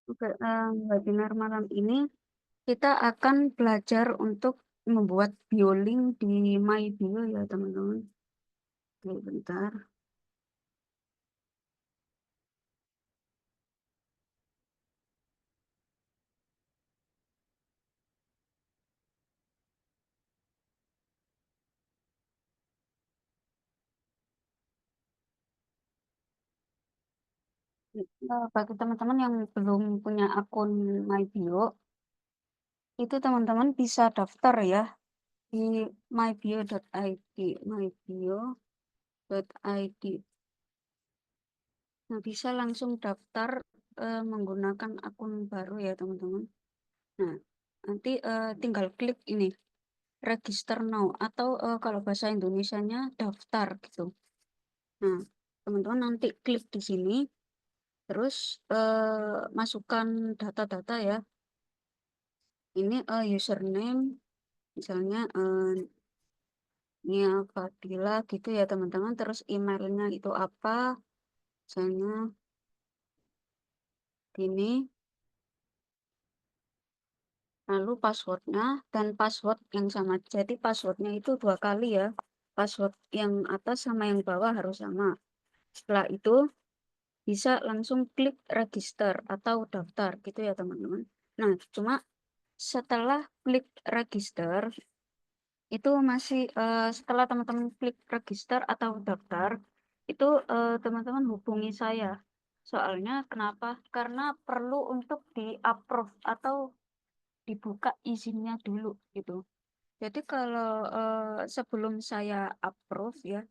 Oke, webinar malam ini kita akan belajar untuk membuat bioling di MyBio ya teman-teman. Oke, bentar. Bagi teman-teman yang belum punya akun MyBio, itu teman-teman bisa daftar ya di mybio.id, mybio.id. Nah, bisa langsung daftar menggunakan akun baru ya teman-teman. Nah, nanti tinggal klik ini register now atau kalau bahasa Indonesianya daftar gitu. Nah, teman-teman nanti klik di sini, terus masukkan data-data ya. Ini username, misalnya Nia Fadila gitu ya teman-teman. Terus emailnya itu apa? Misalnya ini, lalu passwordnya dan password yang sama. Jadi passwordnya itu 2 kali ya. Password yang atas sama yang bawah harus sama. Setelah itu bisa langsung klik register atau daftar gitu ya teman-teman. Nah, cuma setelah klik register itu masih setelah teman-teman klik register atau daftar itu teman-teman hubungi saya. Soalnya kenapa? Karena perlu untuk di-approve atau dibuka izinnya dulu gitu. Jadi kalau sebelum saya approve ya,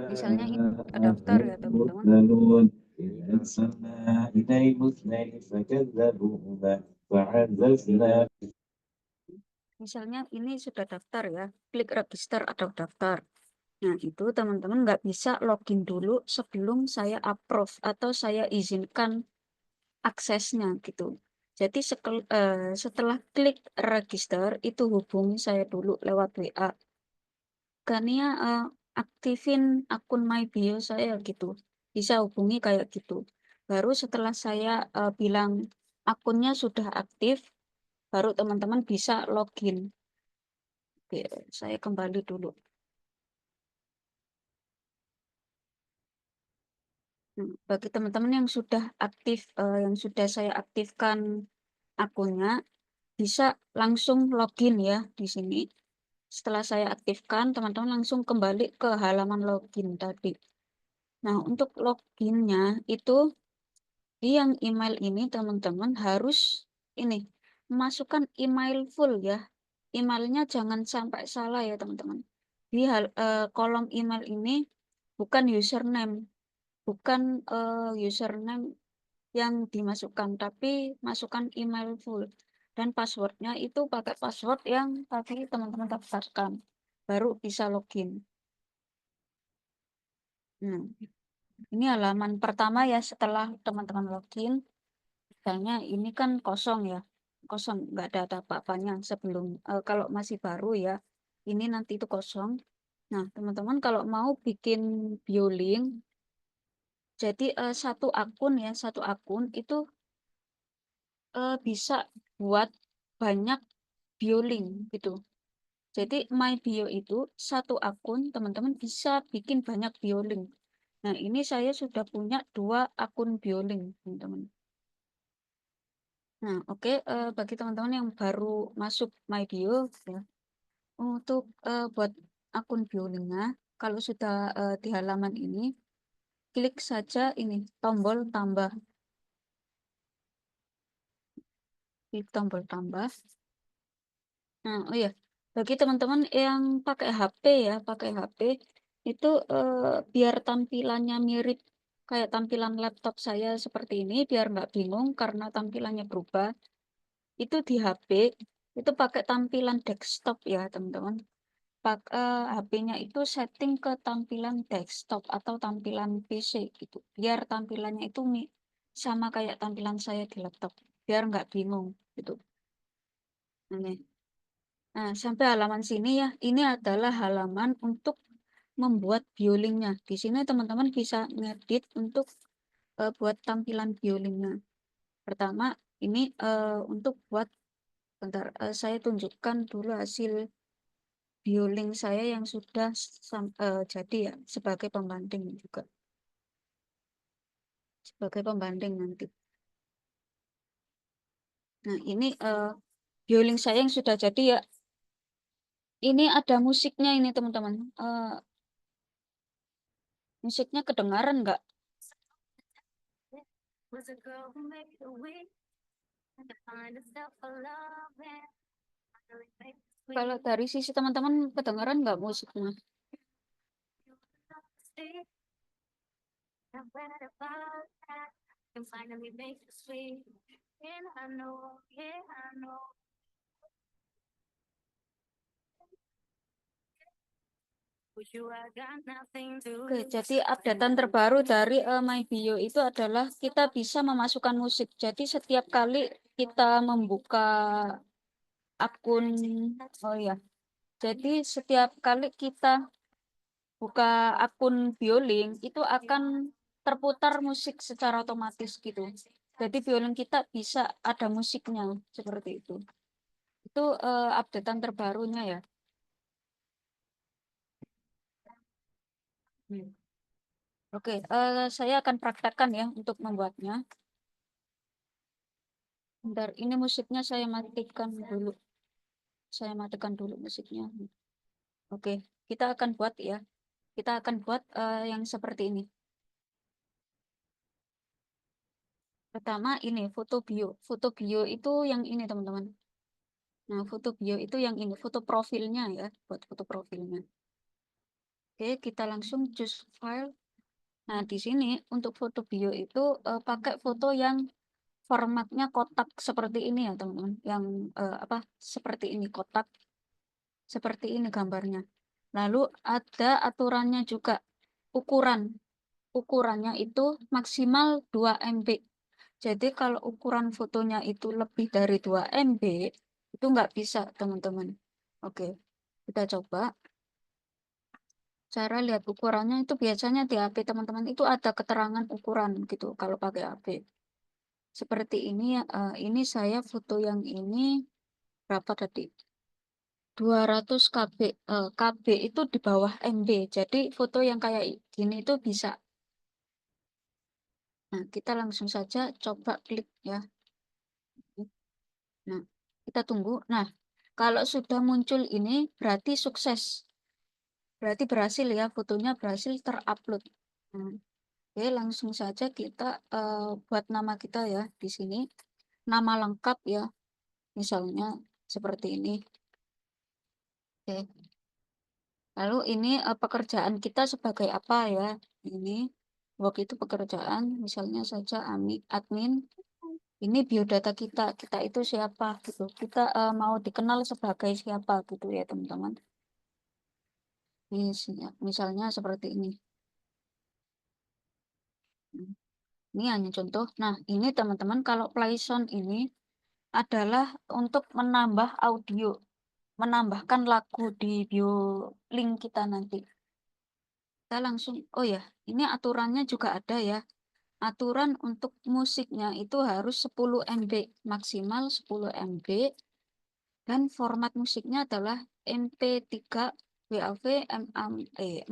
misalnya ini daftar ya teman-teman. المرسلون إذ أرسلنا إليهم اثنين فكذبوهما فعززنا. Misalnya ini sudah daftar ya, klik register atau daftar. Nah, itu teman-teman nggak bisa login dulu sebelum saya approve atau saya izinkan aksesnya gitu. Jadi setelah klik register itu hubungi saya dulu lewat WA. Kania aktifin akun MyBio saya gitu. Bisa hubungi kayak gitu. Baru setelah saya bilang akunnya sudah aktif, baru teman-teman bisa login. Oke, saya kembali dulu. Bagi teman-teman yang sudah aktif, yang sudah saya aktifkan akunnya, bisa langsung login ya di sini. Setelah saya aktifkan, teman-teman langsung kembali ke halaman login tadi. Nah, untuk loginnya itu di yang email ini teman-teman harus ini masukkan email full ya. Emailnya jangan sampai salah ya teman-teman. Di kolom email ini bukan username, bukan username yang dimasukkan, tapi masukkan email full. Dan passwordnya itu pakai password yang tadi teman-teman daftarkan. Baru bisa login. Nah, ini halaman pertama ya setelah teman-teman login. Misalnya ini kan kosong ya. Kosong, nggak ada apa-apanya sebelum. Kalau masih baru ya, ini nanti itu kosong. Nah, teman-teman kalau mau bikin bioling, jadi satu akun itu bisa buat banyak bioling gitu. Jadi My Bio itu satu akun teman-teman bisa bikin banyak bioling. Nah ini saya sudah punya 2 akun bioling teman-teman. Nah oke, bagi teman-teman yang baru masuk My Bio ya, untuk buat akun biolingnya, kalau sudah di halaman ini, klik saja ini tombol tambah, klik tombol tambah. Nah, oh ya, bagi teman-teman yang pakai HP ya, pakai HP itu biar tampilannya mirip kayak tampilan laptop saya seperti ini, biar nggak bingung karena tampilannya berubah. Itu di HP itu pakai tampilan desktop ya, teman-teman. HP-nya itu setting ke tampilan desktop atau tampilan PC gitu. Biar tampilannya itu sama kayak tampilan saya di laptop, biar nggak bingung gitu. Ini. Nah, sampai halaman sini ya, ini adalah halaman untuk membuat biolingnya. Di sini teman-teman bisa ngedit untuk buat tampilan biolingnya. Pertama, ini untuk buat, bentar, saya tunjukkan dulu hasil biolink saya yang sudah jadi ya, sebagai pembanding juga. Sebagai pembanding nanti. Nah, ini biolink saya yang sudah jadi ya. Ini ada musiknya ini teman-teman. Musiknya kedengaran nggak? Kalau dari sisi teman-teman kedengaran nggak musiknya? Oke, jadi updatean terbaru dari MyBio itu adalah kita bisa memasukkan musik. Jadi setiap kali kita membuka akun, oh ya, jadi setiap kali kita buka akun Biolink itu akan terputar musik secara otomatis gitu. Jadi Biolink kita bisa ada musiknya seperti itu. Itu updatean terbarunya ya. Hmm. Oke, saya akan praktekkan ya untuk membuatnya. Bentar, ini musiknya saya matikan dulu. Saya matikan dulu musiknya. Oke, kita akan buat ya. Kita akan buat yang seperti ini. Pertama ini foto bio. Foto bio itu yang ini teman-teman. Nah, foto bio itu yang ini, foto profilnya ya, buat foto profilnya. Oke, kita langsung choose file. Nah, di sini untuk foto bio itu pakai foto yang formatnya kotak seperti ini ya, teman-teman. Yang apa? Seperti ini kotak. Seperti ini gambarnya. Lalu ada aturannya juga. Ukuran. Ukurannya itu maksimal 2 MB. Jadi kalau ukuran fotonya itu lebih dari 2 MB, itu nggak bisa, teman-teman. Oke, kita coba. Cara lihat ukurannya itu biasanya di HP teman-teman itu ada keterangan ukuran gitu kalau pakai HP. Seperti ini ya, ini saya foto yang ini berapa tadi? 200 KB. KB itu di bawah MB. Jadi foto yang kayak gini itu bisa. Nah, kita langsung saja coba klik ya. Nah, kita tunggu. Nah, kalau sudah muncul ini berarti sukses. Berarti berhasil ya, fotonya berhasil terupload. Nah, oke, langsung saja kita buat nama kita ya di sini. Nama lengkap ya, misalnya seperti ini. Oke. Lalu ini pekerjaan kita sebagai apa ya? Ini waktu itu pekerjaan, misalnya saja admin. Ini biodata kita, kita itu siapa gitu. Kita mau dikenal sebagai siapa gitu ya teman-teman. Misalnya seperti ini. Hmm. Ini hanya contoh. Nah, ini teman-teman kalau play sound ini adalah untuk menambah audio, menambahkan lagu di bio link kita nanti. Kita langsung, oh ya, ini aturannya juga ada ya. Aturan untuk musiknya itu harus 10 MB, maksimal 10 MB, dan format musiknya adalah MP3, WAV, 4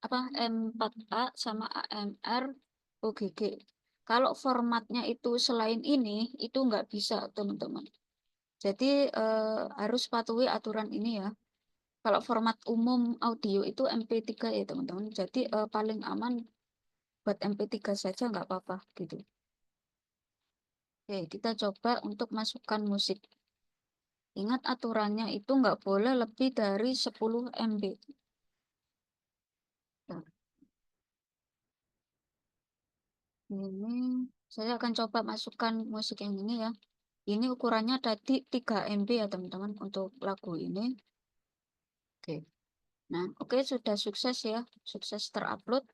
apa M4A sama AMR, OGG. Kalau formatnya itu selain ini, itu nggak bisa, teman-teman. Jadi harus patuhi aturan ini ya. Kalau format umum audio itu MP3 ya, teman-teman. Jadi paling aman buat MP3 saja nggak apa-apa gitu. Oke, kita coba untuk masukkan musik. Ingat aturannya itu nggak boleh lebih dari 10 MB. Nah, ini saya akan coba masukkan musik yang ini ya. Ini ukurannya tadi 3 MB ya teman-teman untuk lagu ini. Oke. Nah, oke sudah sukses ya. Sukses terupload.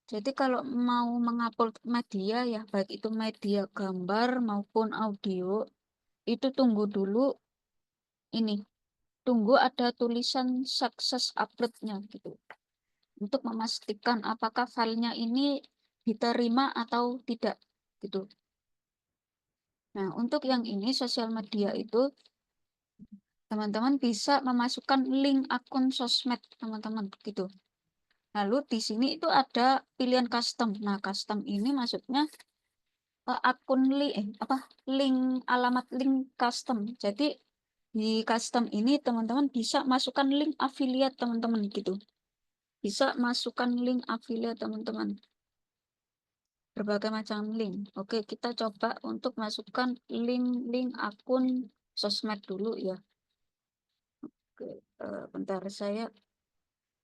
Jadi kalau mau mengupload media ya, baik itu media gambar maupun audio, itu tunggu dulu ini. Tunggu ada tulisan sukses uploadnya gitu. Untuk memastikan apakah filenya ini diterima atau tidak gitu. Nah, untuk yang ini sosial media itu teman-teman bisa memasukkan link akun sosmed teman-teman gitu. Lalu di sini itu ada pilihan custom. Nah, custom ini maksudnya akun link link alamat link custom. Jadi di custom ini teman-teman bisa masukkan link affiliate teman-teman gitu. Bisa masukkan link affiliate teman-teman. Berbagai macam link. Oke, kita coba untuk masukkan link-link akun sosmed dulu ya. Oke, bentar saya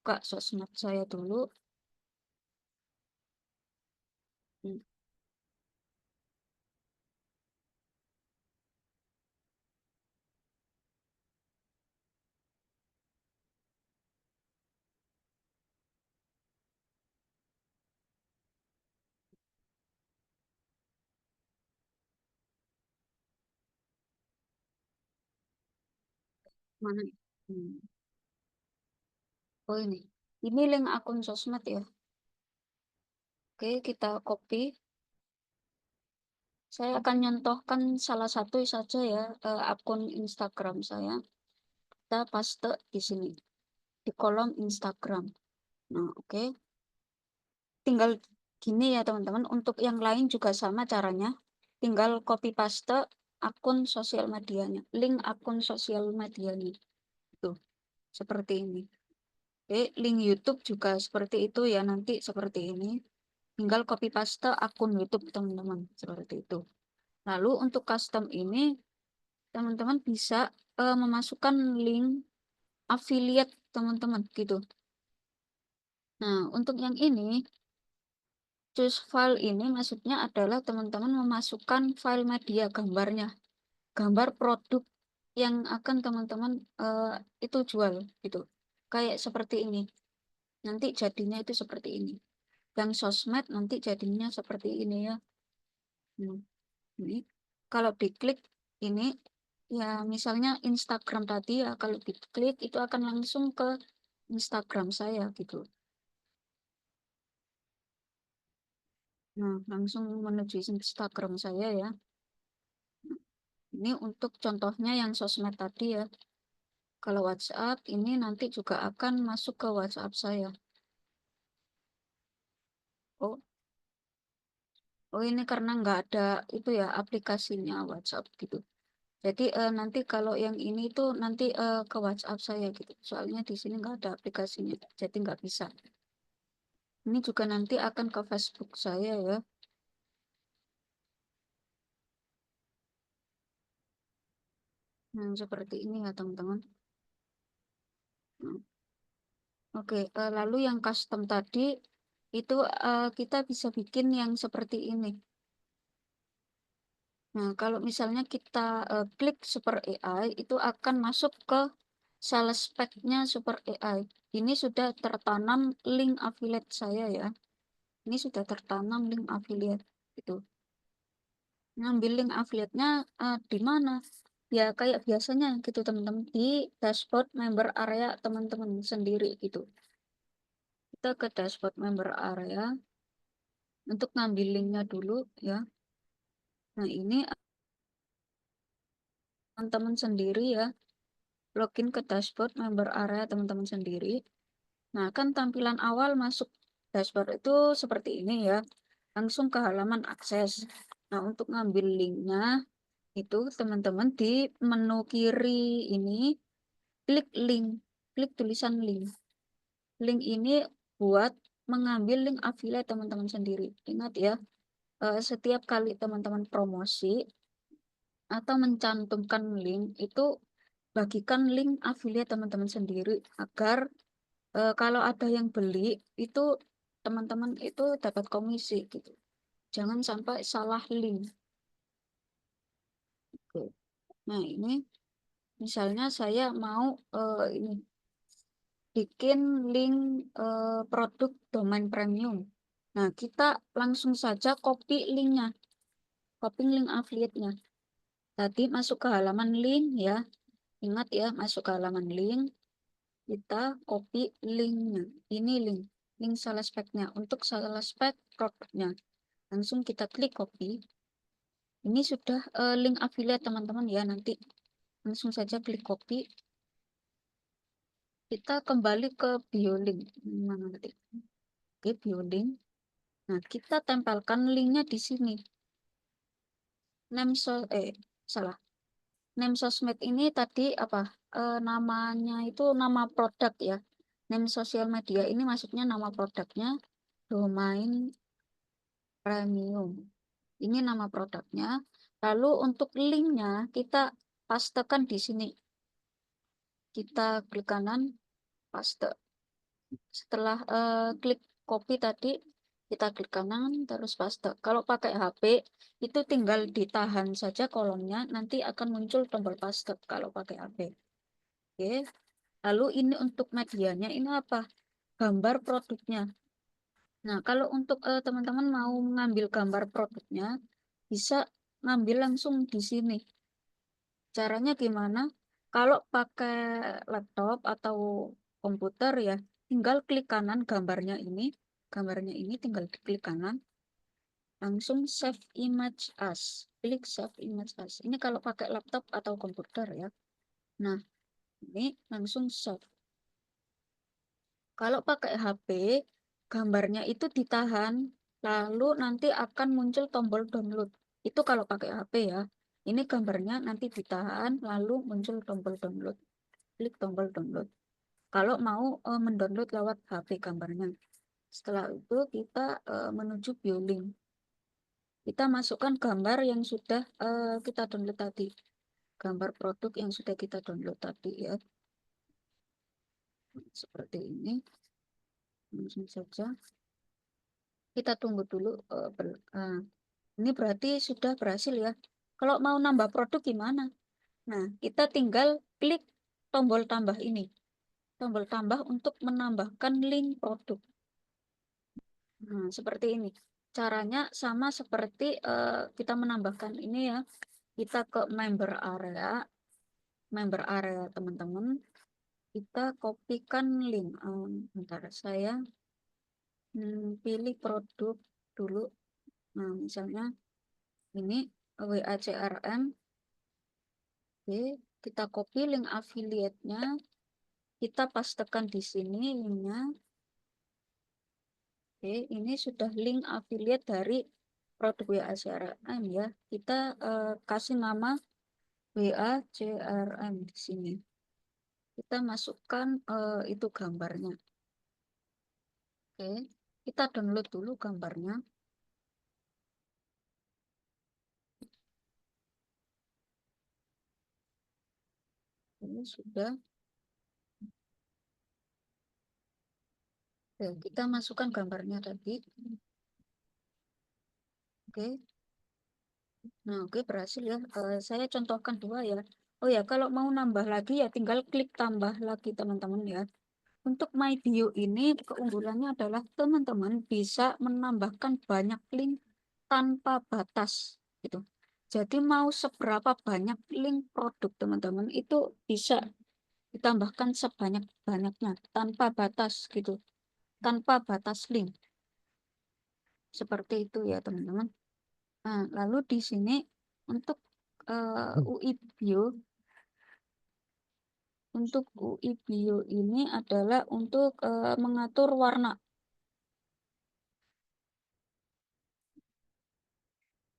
buka sosmed saya dulu. Hmm, Mana? Hmm. Oh ini. Ini link akun sosmed ya. Oke, kita copy. Saya akan nyontohkan salah satu saja ya, akun Instagram saya. Kita paste di sini, di kolom Instagram. Nah, oke. Tinggal gini ya teman-teman. Untuk yang lain juga sama caranya. Tinggal copy paste akun sosial medianya. Link akun sosial medianya. Tuh, seperti ini. Oke, link YouTube juga seperti itu ya. Nanti seperti ini. Tinggal copy paste akun YouTube teman-teman. Seperti itu. Lalu untuk custom ini teman-teman bisa memasukkan link affiliate teman-teman gitu. Nah, untuk yang ini choose file ini maksudnya adalah teman-teman memasukkan file media gambarnya, gambar produk yang akan teman-teman itu jual gitu. Kayak seperti ini. Nanti jadinya itu seperti ini. Yang sosmed nanti jadinya seperti ini ya. Hmm, ini kalau diklik ini ya misalnya Instagram tadi ya kalau diklik itu akan langsung ke Instagram saya gitu. Nah, langsung menuju Instagram saya ya. Ini untuk contohnya yang sosmed tadi ya. Kalau WhatsApp ini nanti juga akan masuk ke WhatsApp saya. Oh, oh ini karena nggak ada itu ya aplikasinya WhatsApp gitu. Jadi nanti kalau yang ini tuh nanti ke WhatsApp saya gitu. Soalnya di sini nggak ada aplikasinya, jadi nggak bisa. Ini juga nanti akan ke Facebook saya ya. Nah, seperti ini ya teman-teman. Nah, oke, lalu yang custom tadi itu kita bisa bikin yang seperti ini. Nah, kalau misalnya kita klik Super AI, itu akan masuk ke sales pack-nya Super AI. Ini sudah tertanam link affiliate saya ya. Ini sudah tertanam link affiliate. Itu. Ngambil link affiliate-nya di mana? Ya kayak biasanya gitu teman-teman di dashboard member area teman-teman sendiri gitu. Kita ke dashboard member area untuk ngambil linknya dulu ya. Nah ini teman-teman sendiri ya. Login ke dashboard member area teman-teman sendiri. Nah, kan tampilan awal masuk dashboard itu seperti ini ya. Langsung ke halaman akses. Nah, untuk ngambil linknya itu teman-teman di menu kiri ini klik link. Klik tulisan link. Link ini buat mengambil link affiliate teman-teman sendiri. Ingat ya, setiap kali teman-teman promosi atau mencantumkan link itu bagikan link affiliate teman-teman sendiri agar kalau ada yang beli itu teman-teman itu dapat komisi gitu. Jangan sampai salah link. Oke. Nah ini misalnya saya mau ini bikin link produk domain premium. Nah kita langsung saja copy linknya, copy link affiliate-nya. Tadi masuk ke halaman link ya, ingat ya masuk ke halaman link. Kita copy linknya. Ini link sales pack-nya. Untuk sales pack produknya. Langsung kita klik copy. Ini sudah link affiliate teman-teman ya, nanti langsung saja klik copy. Kita kembali ke BioLink. Mana nanti? Oke, BioLink. Nah, kita tempelkan linknya di sini. Salah. Name sosmed ini tadi apa? Namanya itu nama produk ya. Name sosial media ini maksudnya nama produknya domain premium. Ini nama produknya. Lalu untuk linknya kita pastekan di sini. Kita klik kanan, paste. Setelah klik copy tadi, kita klik kanan terus paste. Kalau pakai HP itu tinggal ditahan saja kolomnya, nanti akan muncul tombol paste kalau pakai HP. Oke. Lalu ini untuk medianya ini apa? Gambar produknya. Nah, kalau untuk teman-teman mau mengambil gambar produknya, bisa ngambil langsung di sini. Caranya gimana? Kalau pakai laptop atau komputer ya, tinggal klik kanan gambarnya ini tinggal diklik kanan, langsung save image as. Klik save image as. Ini kalau pakai laptop atau komputer ya. Nah, ini langsung save. Kalau pakai HP, gambarnya itu ditahan, lalu nanti akan muncul tombol download. Itu kalau pakai HP ya. Ini gambarnya nanti ditahan, lalu muncul tombol download. Klik tombol download. Kalau mau mendownload lewat HP gambarnya. Setelah itu kita menuju BioLink. Kita masukkan gambar yang sudah kita download tadi. Gambar produk yang sudah kita download tadi ya. Seperti ini. Langsung saja. Kita tunggu dulu. Ini berarti sudah berhasil ya. Kalau mau nambah produk gimana? Nah, kita tinggal klik tombol tambah ini. Tombol tambah untuk menambahkan link produk. Nah, seperti ini. Caranya sama seperti kita menambahkan ini ya. Kita ke member area teman-teman. Kita kopikan link. Bentar, saya pilih produk dulu. Nah, misalnya ini WACRM. Oke, kita copy link affiliate-nya. Kita pastekan di sini linknya. Oke, ini sudah link affiliate dari produk WA CRM ya. Kita kasih nama WA CRM di sini. Kita masukkan itu gambarnya. Oke, kita download dulu gambarnya. Ini sudah. Oke, kita masukkan gambarnya tadi. Oke. Nah, oke berhasil ya. Saya contohkan dua ya. Oh ya, kalau mau nambah lagi ya tinggal klik tambah lagi teman-teman ya. Untuk My Bio ini keunggulannya adalah teman-teman bisa menambahkan banyak link tanpa batas gitu. Jadi mau seberapa banyak link produk teman-teman itu bisa ditambahkan sebanyak-banyaknya tanpa batas gitu. Tanpa batas link. Seperti itu ya teman-teman. Nah, lalu di sini untuk UI Bio, untuk UI Bio ini adalah untuk mengatur warna.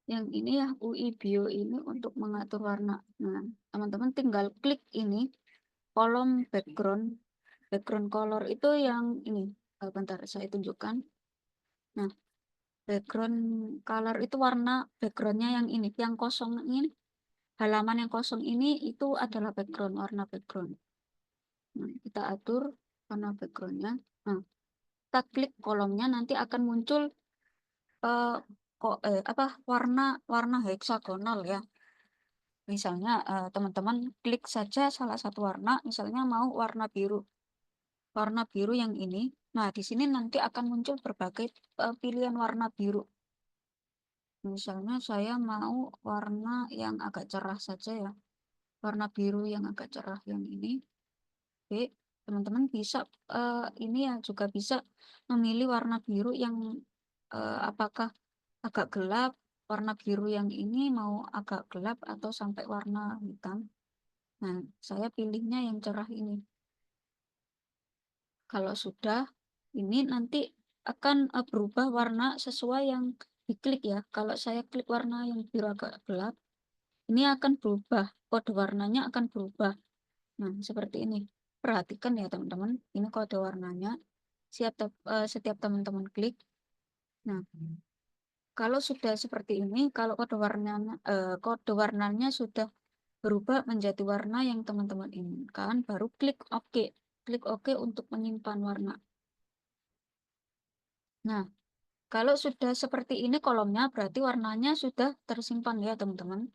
Yang ini ya UI Bio ini untuk mengatur warna. Nah, teman-teman tinggal klik ini kolom background. Background color itu yang ini. Bentar, saya tunjukkan. Nah, background color itu warna backgroundnya yang ini. Yang kosong ini, halaman yang kosong ini itu adalah background, warna background. Nah, kita atur warna backgroundnya. Nah, kita klik kolomnya nanti akan muncul eh, kok apa warna warna heksagonal ya. Misalnya teman-teman klik saja salah satu warna, misalnya mau warna biru. Warna biru yang ini. Nah, di sini nanti akan muncul berbagai pilihan warna biru. Misalnya saya mau warna yang agak cerah saja ya. Warna biru yang agak cerah yang ini. Oke, teman-teman bisa ini ya juga bisa memilih warna biru yang apakah agak gelap, warna biru yang ini mau agak gelap atau sampai warna hitam. Nah, saya pilihnya yang cerah ini. Kalau sudah, ini nanti akan berubah warna sesuai yang diklik ya. Kalau saya klik warna yang biru agak gelap, ini akan berubah, kode warnanya akan berubah. Nah, seperti ini. Perhatikan ya teman-teman, ini kode warnanya. Setiap teman-teman klik. Nah, kalau sudah seperti ini, kalau kode warnanya sudah berubah menjadi warna yang teman-teman inginkan, baru klik OK. Klik OK untuk menyimpan warna. Nah, kalau sudah seperti ini kolomnya, berarti warnanya sudah tersimpan ya teman-teman.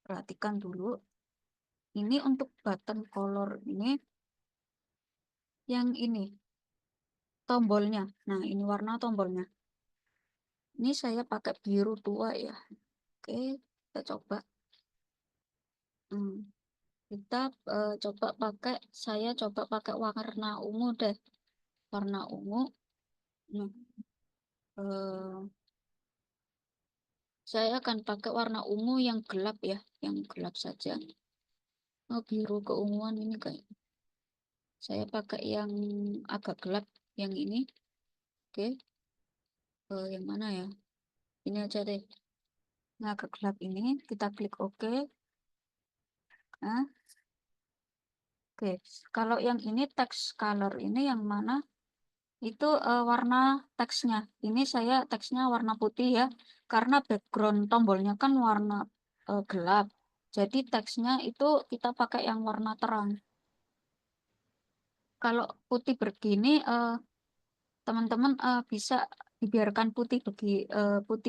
Perhatikan dulu. Ini untuk button color ini, yang ini, tombolnya. Nah, ini warna tombolnya. Ini saya pakai biru tua ya. Oke, kita coba. Hmm, kita saya coba pakai warna ungu deh. Warna ungu. Nah, saya akan pakai warna ungu yang gelap ya, yang gelap saja. Oh, biru keunguan ini kayak. Saya pakai yang agak gelap, yang ini. Oke, yang mana ya? Ini aja deh. Nah, agak gelap ini, kita klik OK. Nah, oke. Kalau yang ini text color ini yang mana? Itu warna teksnya. Ini saya teksnya warna putih ya, karena background tombolnya kan warna gelap. Jadi teksnya itu kita pakai yang warna terang. Kalau putih begini, teman-teman bisa dibiarkan putih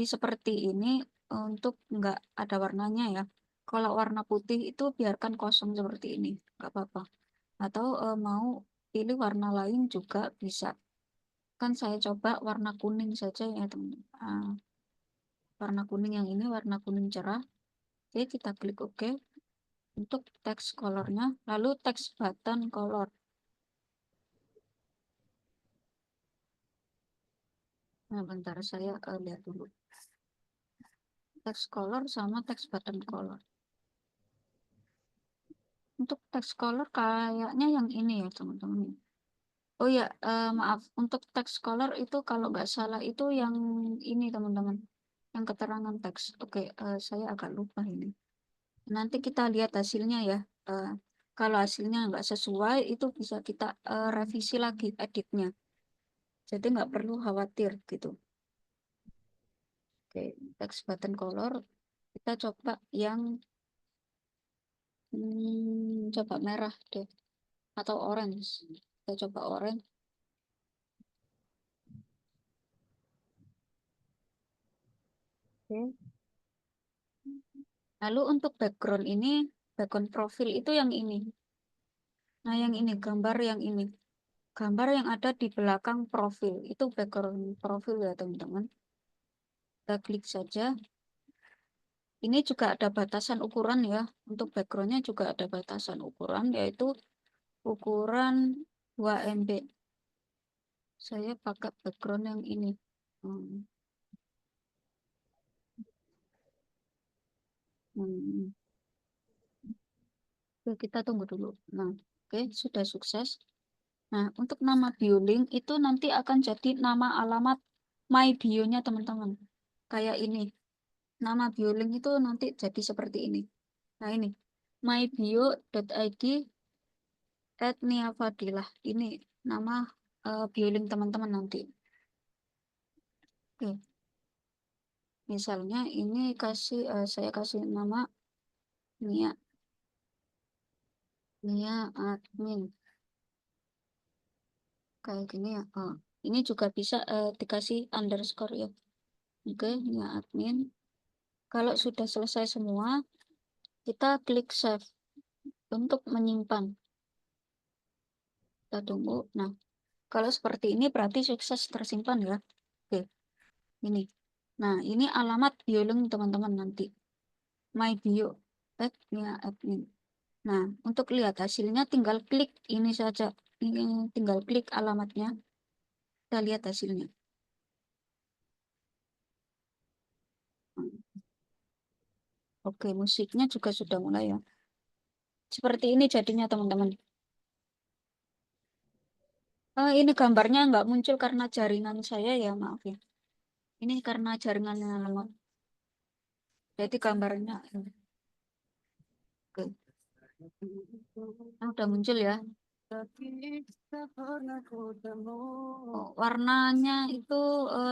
seperti ini untuk nggak ada warnanya ya. Kalau warna putih itu biarkan kosong seperti ini, nggak apa-apa. Atau mau pilih warna lain juga bisa. Kan saya coba warna kuning saja ya teman-teman. Warna kuning yang ini warna kuning cerah. Oke, kita klik OK untuk text colornya. Lalu text button color. Nah, bentar saya lihat dulu. Text color sama text button color. Untuk text color kayaknya yang ini ya teman-teman. Oh ya, maaf. Untuk text color itu kalau nggak salah itu yang ini teman-teman. Yang keterangan teks. Oke, saya agak lupa ini. Nanti kita lihat hasilnya ya. Eh, Kalau hasilnya nggak sesuai, itu bisa kita revisi lagi editnya. Jadi nggak perlu khawatir gitu. Oke, text button color. Kita coba yang coba merah deh. Atau orange. Kita coba orange. Oke. Lalu untuk background ini, background profil itu yang ini. Nah, yang ini, gambar yang ini. Gambar yang ada di belakang profil. Itu background profil ya, teman-teman. Kita klik saja. Ini juga ada batasan ukuran ya. Untuk backgroundnya juga ada batasan ukuran, yaitu ukuran 2 MB. Saya pakai background yang ini. Hmm. Hmm. Oke, kita tunggu dulu. Nah, oke, sudah sukses. Nah, untuk nama BioLink itu nanti akan jadi nama alamat My Bio-nya teman-teman. Kayak ini. Nama BioLink itu nanti jadi seperti ini. Nah, ini. mybio.id @niafadilah. Ini nama BioLink teman-teman nanti. Oke. Misalnya ini saya kasih nama Nia, Nia admin. Kayak gini ya. Ini juga bisa dikasih underscore ya. Oke, Nia admin. Kalau sudah selesai semua, kita klik save untuk menyimpan. Kita tunggu. Nah, kalau seperti ini berarti sukses tersimpan ya. Oke, ini. Nah, ini alamat BioLink teman-teman nanti. My Bio, @nya admin. Nah, untuk lihat hasilnya tinggal klik ini saja. Ini tinggal klik alamatnya. Kita lihat hasilnya. Oke, musiknya juga sudah mulai ya. Seperti ini jadinya teman-teman. Ini gambarnya nggak muncul karena jaringan saya ya, maaf ya. Ini karena jaringannya lemot. Jadi gambarnya. Oke. Udah muncul ya. Oh, warnanya itu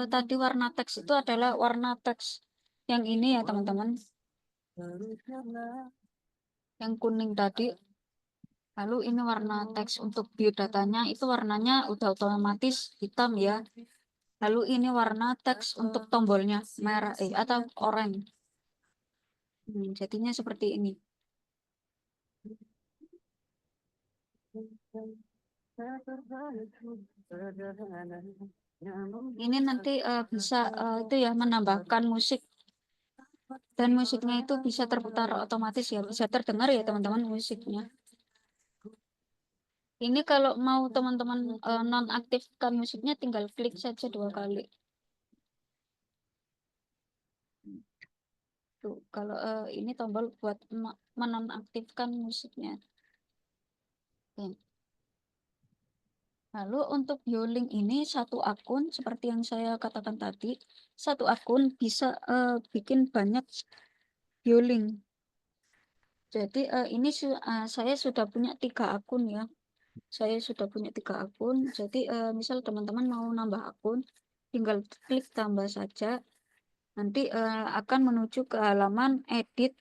tadi warna teks itu adalah warna teks yang ini ya teman-teman. Yang kuning tadi. Lalu ini warna teks untuk biodatanya itu warnanya udah otomatis hitam ya. Lalu ini warna teks untuk tombolnya merah atau oranye. Jadinya seperti ini. Ini nanti bisa itu ya menambahkan musik dan musiknya itu bisa terputar otomatis ya, bisa terdengar ya teman-teman musiknya. Ini kalau mau teman-teman nonaktifkan musiknya tinggal klik saja 2 kali. Tuh, kalau ini tombol buat menonaktifkan musiknya. Oke. Lalu untuk Bioling ini satu akun seperti yang saya katakan tadi, satu akun bisa bikin banyak Bioling. Jadi ini saya sudah punya 3 akun ya. Saya sudah punya 3 akun. Jadi misal teman-teman mau nambah akun, tinggal klik tambah saja. Nanti akan menuju ke halaman edit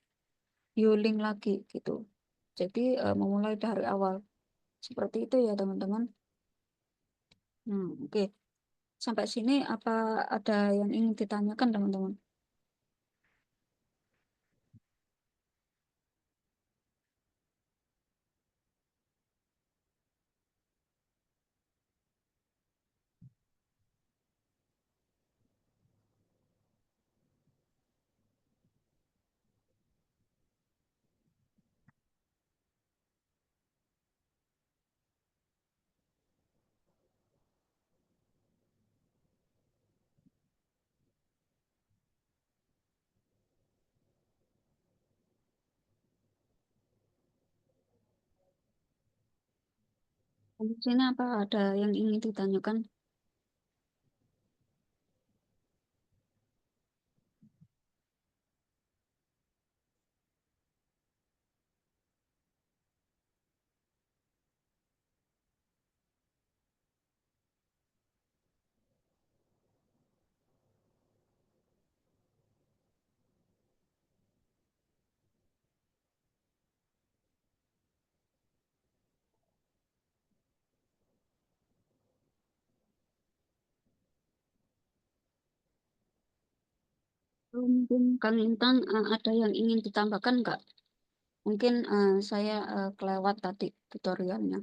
Bioling lagi gitu. Jadi memulai dari awal. Seperti itu ya teman-teman. Oke. Sampai sini apa ada yang ingin ditanyakan teman-teman? Di sini apa ada yang ingin ditanyakan? Mungkin Kang Lintang ada yang ingin ditambahkan nggak? Mungkin saya kelewat tadi tutorialnya.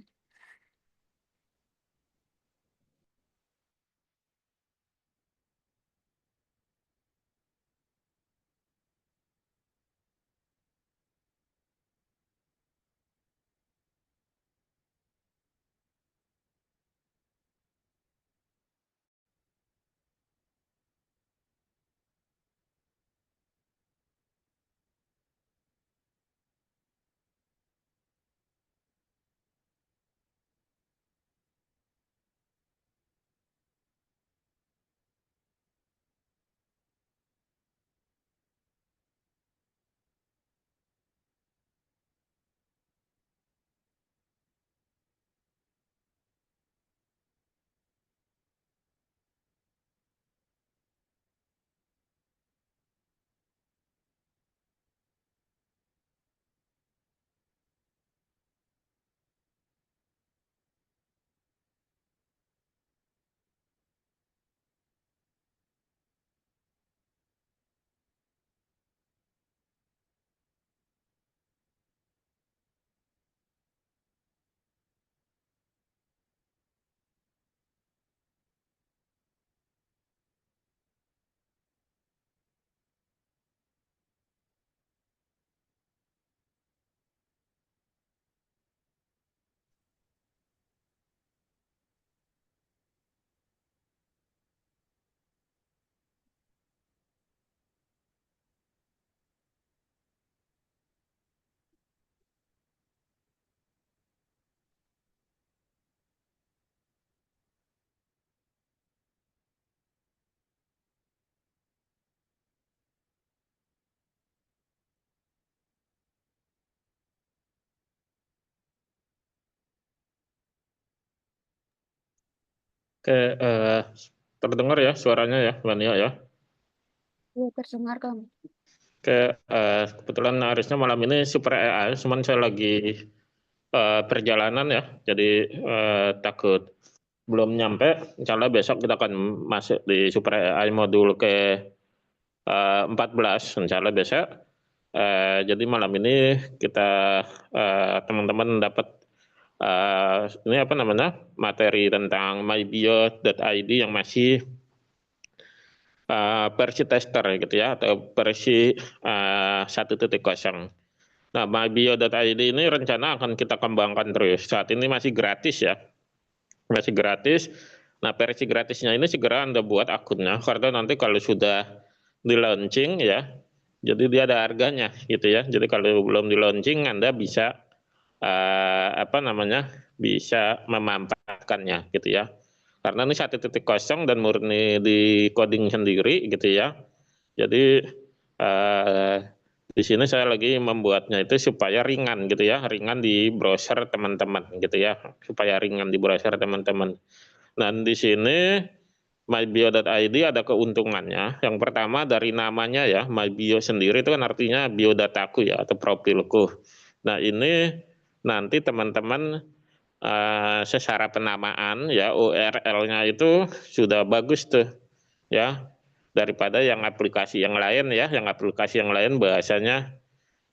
Oke, terdengar ya suaranya ya, Vania ya. Iya, terdengar kamu. Oke, kebetulan harusnya malam ini Super AI, cuman saya lagi perjalanan ya, jadi takut belum nyampe. Insya Allah besok kita akan masuk di Super AI modul ke 14, insya Allah besok. Jadi malam ini kita teman-teman dapat ini apa namanya materi tentang mybio.id yang masih versi tester gitu ya, atau versi 1.0. Nah, mybio.id ini rencana akan kita kembangkan terus. Saat ini masih gratis ya, masih gratis. Nah, versi gratisnya ini segera Anda buat akunnya, karena nanti kalau sudah di launching ya, jadi dia ada harganya gitu ya. Jadi kalau belum di launching Anda bisa apa namanya, bisa memanfaatkannya gitu ya. Karena ini 1.0 dan murni di coding sendiri gitu ya. Jadi di sini saya lagi membuatnya itu supaya ringan gitu ya, ringan di browser teman-teman gitu ya, supaya ringan di browser teman-teman. Dan di sini mybio.id ada keuntungannya. Yang pertama dari namanya ya, mybio sendiri itu kan artinya biodataku ya, atau profilku. Nah ini nanti teman-teman secara penamaan ya, URL-nya itu sudah bagus tuh ya, daripada yang aplikasi yang lain ya. Yang aplikasi yang lain bahasanya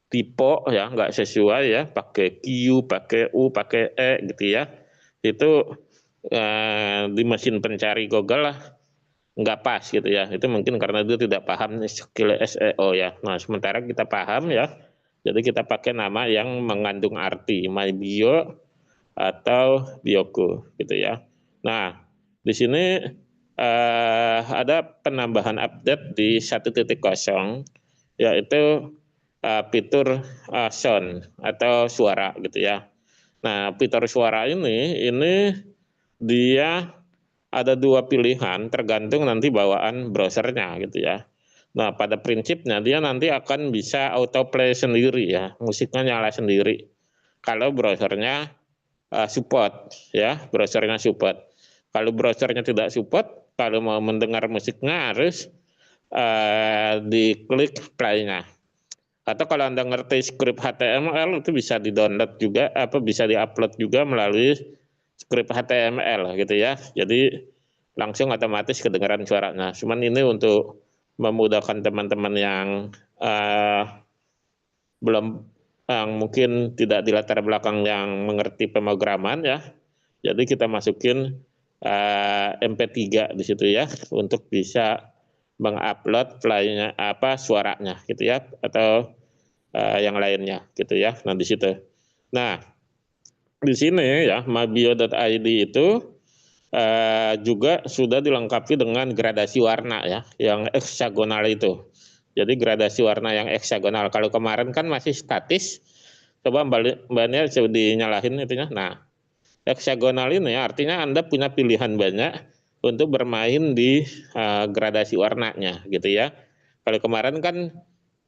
tipe ya, nggak sesuai ya, pakai Q, pakai U, pakai E gitu ya. Itu di mesin pencari Google lah nggak pas gitu ya. Itu mungkin karena dia tidak paham skill SEO ya. Nah sementara kita paham ya, jadi kita pakai nama yang mengandung arti mybio atau bioku gitu ya. Nah di sini ada penambahan update di 1.0, yaitu fitur sound atau suara gitu ya. Nah fitur suara ini dia ada dua pilihan tergantung nanti bawaan browsernya gitu ya. Nah pada prinsipnya dia nanti akan bisa autoplay sendiri ya, musiknya nyala sendiri kalau browsernya support ya, browsernya support. Kalau browsernya tidak support, kalau mau mendengar musiknya harus diklik play-nya. Atau kalau Anda ngerti script HTML itu bisa di-download juga, apa bisa di-upload juga melalui script HTML gitu ya. Jadi langsung otomatis kedengaran suaranya. Cuman ini untuk memudahkan teman-teman yang belum, yang mungkin tidak di latar belakang yang mengerti pemrograman ya. Jadi kita masukin MP3 di situ ya, untuk bisa mengupload filenya apa suaranya gitu ya, atau yang lainnya gitu ya. Nah di situ. Nah di sini ya mybio.id itu juga sudah dilengkapi dengan gradasi warna ya, yang heksagonal itu. Jadi gradasi warna yang heksagonal. Kalau kemarin kan masih statis. Coba Mbak Nia coba dinyalahin itunya. Nah, heksagonal ini artinya Anda punya pilihan banyak untuk bermain di gradasi warnanya gitu ya. Kalau kemarin kan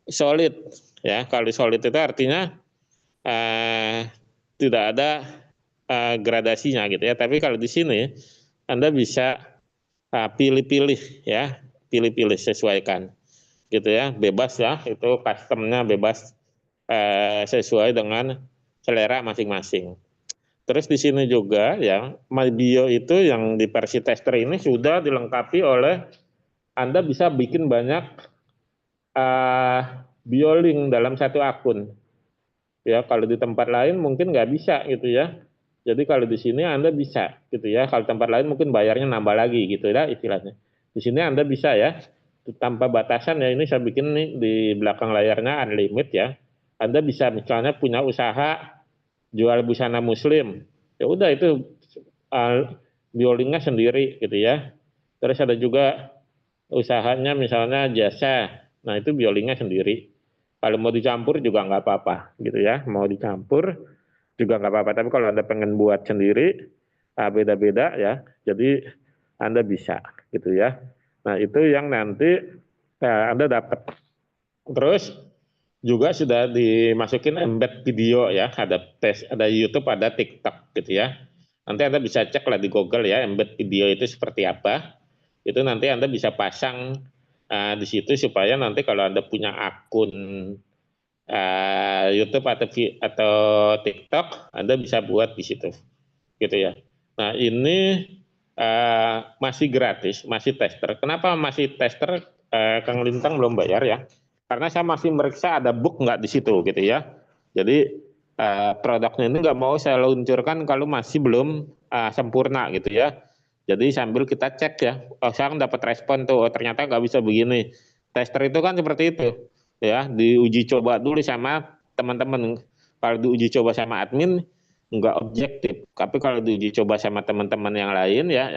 solid ya. Kalau solid itu artinya tidak ada gradasinya gitu ya. Tapi kalau di sini Anda bisa pilih-pilih ya, pilih-pilih sesuaikan gitu ya, bebas ya, itu customnya bebas sesuai dengan selera masing-masing. Terus di sini juga ya, mybio itu yang di versi tester ini sudah dilengkapi oleh Anda bisa bikin banyak biolink dalam satu akun. Ya, kalau di tempat lain mungkin nggak bisa gitu ya. Jadi kalau di sini Anda bisa gitu ya. Kalau tempat lain mungkin bayarnya nambah lagi gitu ya istilahnya. Di sini Anda bisa ya, tanpa batasan ya. Ini saya bikin nih di belakang layarnya unlimited ya. Anda bisa misalnya punya usaha jual busana muslim. Ya udah itu biolinknya sendiri gitu ya. Terus ada juga usahanya misalnya jasa. Nah itu biolinknya sendiri. Kalau mau dicampur juga nggak apa-apa gitu ya. Mau dicampur juga nggak apa-apa. Tapi kalau Anda pengen buat sendiri, beda-beda ya. Jadi Anda bisa gitu ya. Nah itu yang nanti Anda dapat. Terus juga sudah dimasukin embed video ya. Ada tes, ada YouTube, ada TikTok gitu ya. Nanti Anda bisa cek lah di Google ya, embed video itu seperti apa. Itu nanti Anda bisa pasang di situ supaya nanti kalau Anda punya akun YouTube atau TikTok, Anda bisa buat di situ, gitu ya. Nah ini masih gratis, masih tester. Kenapa masih tester? Kang Lintang belum bayar ya, karena saya masih meriksa ada bug nggak di situ, gitu ya. Jadi produknya ini nggak mau saya luncurkan kalau masih belum sempurna, gitu ya. Jadi sambil kita cek ya, oh saya dapat respon tuh, oh, ternyata nggak bisa begini. Tester itu kan seperti itu, ya, diuji coba dulu sama teman-teman. Kalau diuji coba sama admin nggak objektif, tapi kalau diuji coba sama teman-teman yang lain ya,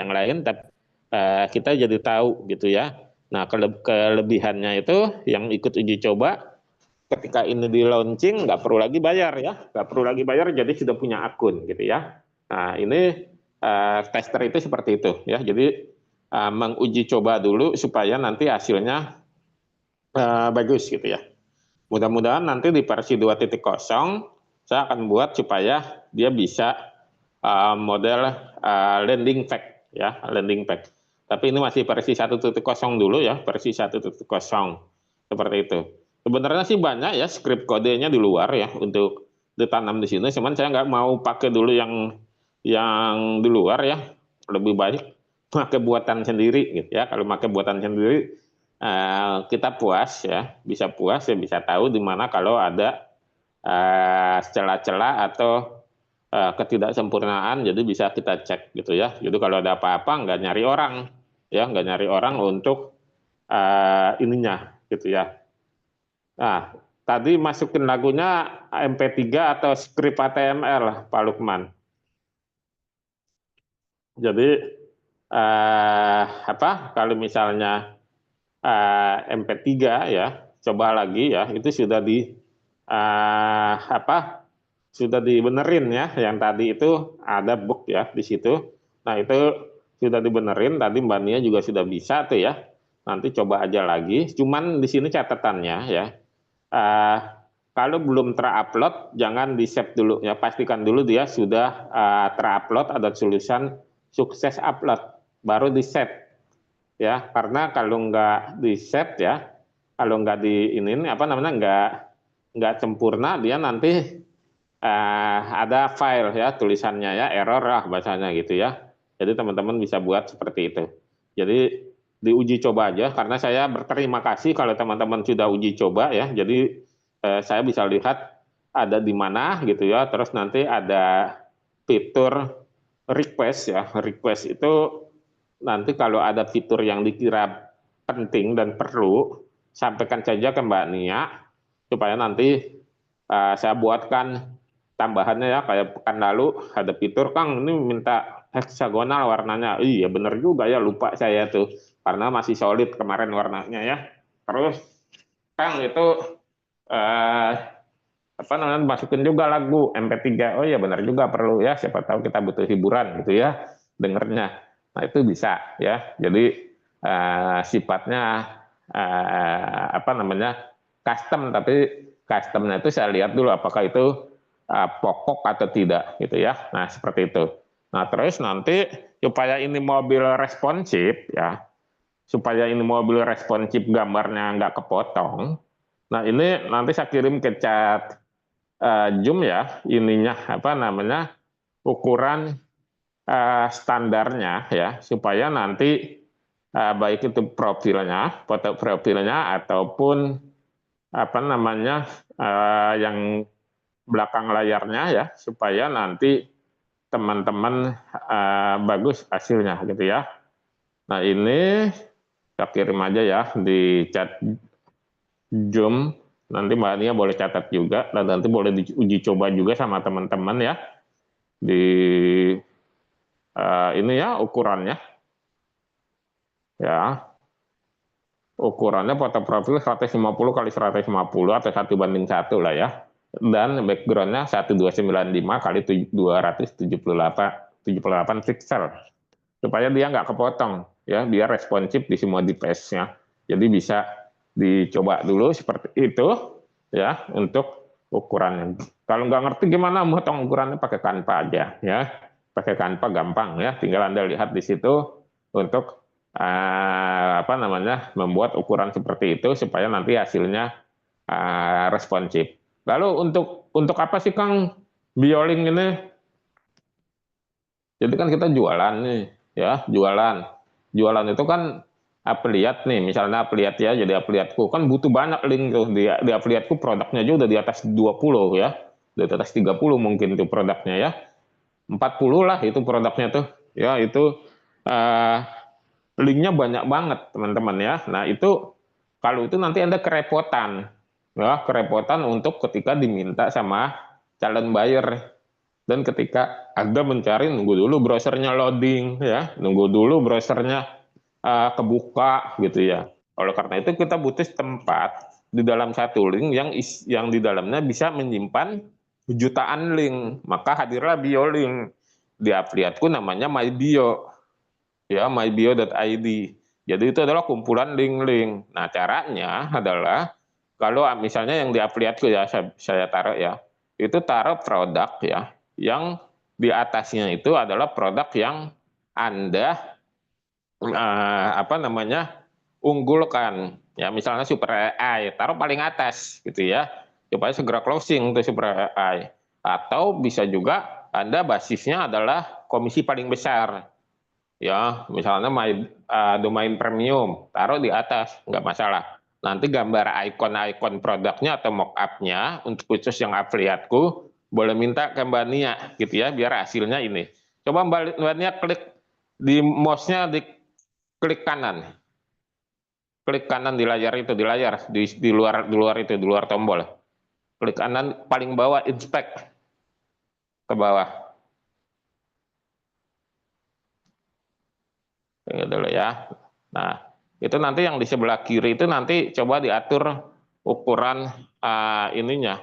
kita jadi tahu gitu ya. Nah kelebihannya itu yang ikut uji coba ketika ini di launching nggak perlu lagi bayar ya, nggak perlu lagi bayar, jadi sudah punya akun gitu ya. Nah ini tester itu seperti itu ya, jadi menguji coba dulu supaya nanti hasilnya bagus gitu ya. Mudah-mudahan nanti di versi 2.0 saya akan buat supaya dia bisa model landing page ya, landing page. Tapi ini masih versi 1.0 dulu ya, versi 1.0 seperti itu. Sebenarnya sih banyak ya script kodenya di luar ya untuk ditanam di sini, cuman saya nggak mau pakai dulu yang di luar ya, lebih baik pakai buatan sendiri gitu ya. Kalau pakai buatan sendiri kita puas ya, bisa tahu di mana kalau ada celah-celah atau ketidaksempurnaan, jadi bisa kita cek gitu ya. Jadi kalau ada apa-apa nggak nyari orang ya, nggak nyari orang untuk ininya gitu ya. Nah tadi masukin lagunya MP3 atau script HTML Pak Lukman. Jadi kalau misalnya MP3 ya, coba lagi ya, itu sudah sudah dibenerin ya, yang tadi itu ada bug ya di situ. Nah itu sudah dibenerin, tadi Mbak Nia juga sudah bisa tuh ya. Nanti coba aja lagi. Cuman di sini catatannya ya, kalau belum terupload jangan di save dulu ya, pastikan dulu dia sudah terupload, ada tulisan sukses upload, baru di save ya, karena kalau nggak di save ya, kalau nggak di ini nggak sempurna, dia nanti ada file ya, tulisannya ya error lah bahasanya gitu ya. Jadi teman-teman bisa buat seperti itu. Jadi diuji coba aja, karena saya berterima kasih kalau teman-teman sudah uji coba ya. Jadi saya bisa lihat ada di mana gitu ya. Terus nanti ada fitur request ya. Request itu nanti kalau ada fitur yang dikira penting dan perlu, sampaikan saja ke Mbak Nia supaya nanti saya buatkan tambahannya ya. Kayak pekan lalu ada fitur, Kang ini minta heksagonal warnanya. Iya bener juga ya, lupa saya tuh karena masih solid kemarin warnanya ya. Terus Kang itu masukin juga lagu MP3. Oh iya benar juga, perlu ya, siapa tahu kita butuh hiburan gitu ya dengernya. Nah itu bisa ya. Jadi sifatnya custom, tapi customnya itu saya lihat dulu apakah itu pokok atau tidak gitu ya. Nah seperti itu. Nah terus nanti supaya ini mobil responsif ya, gambarnya nggak kepotong. Nah ini nanti saya kirim ke chat Zoom ya, ininya ukuran standarnya ya, supaya nanti baik itu profilnya, foto profilnya ataupun yang belakang layarnya ya, supaya nanti teman-teman bagus hasilnya gitu ya. Nah ini saya kirim aja ya di chat Zoom, nanti Mbak Nia boleh catat juga, dan nanti boleh diuji coba juga sama teman-teman ya di ini ya ukurannya ya, ukurannya foto profil 150 kali 150 atau 1:1 lah ya, dan backgroundnya 1295 kali 278 pixel supaya dia nggak kepotong ya, biar responsif di semua device-nya. Jadi bisa dicoba dulu seperti itu ya untuk ukurannya. Kalau nggak ngerti gimana motong ukurannya, pakai Canva aja ya. pakai Canva gampang ya, tinggal Anda lihat di situ untuk apa namanya, membuat ukuran seperti itu supaya nanti hasilnya responsif. Lalu untuk apa sih Kang Biolink ini? Jadi kan kita jualan nih, ya jualan. Jualan itu kan afiliat nih, misalnya afiliat ya, jadi afiliatku kan butuh banyak link tuh di afiliatku, produknya aja udah di atas 20 ya, di atas 30 mungkin tuh produknya ya, 40 lah itu produknya tuh, ya itu linknya banyak banget teman-teman ya. Nah itu kalau itu nanti Anda kerepotan, ya kerepotan untuk ketika diminta sama calon buyer. Dan ketika Anda mencari, nunggu dulu browsernya loading, ya, nunggu dulu browsernya kebuka, gitu ya. Oleh karena itu kita butuh tempat di dalam satu link yang di dalamnya bisa menyimpan jutaan link. Maka hadirlah BioLink. Di afiliatku namanya MyBio, ya mybio.id. Jadi itu adalah kumpulan link-link. Nah caranya adalah kalau misalnya yang di afiliatku ya saya taruh ya, itu taruh produk ya, yang di atasnya itu adalah produk yang Anda apa namanya unggulkan ya, misalnya Super AI taruh paling atas gitu ya, supaya segera closing untuk Super AI. Atau bisa juga Anda basisnya adalah komisi paling besar ya, misalnya domain premium taruh di atas, nggak masalah. Nanti gambar ikon-ikon produknya atau mockupnya untuk khusus yang afiliatku boleh minta ke Mbak Nia gitu ya, biar hasilnya ini. Coba Mbak Nia klik di mouse-nya, di klik kanan di layar itu, di luar itu, di luar tombol, klik kanan paling bawah, inspect ke bawah dulu ya. Nah itu nanti yang di sebelah kiri itu nanti coba diatur ukuran ininya,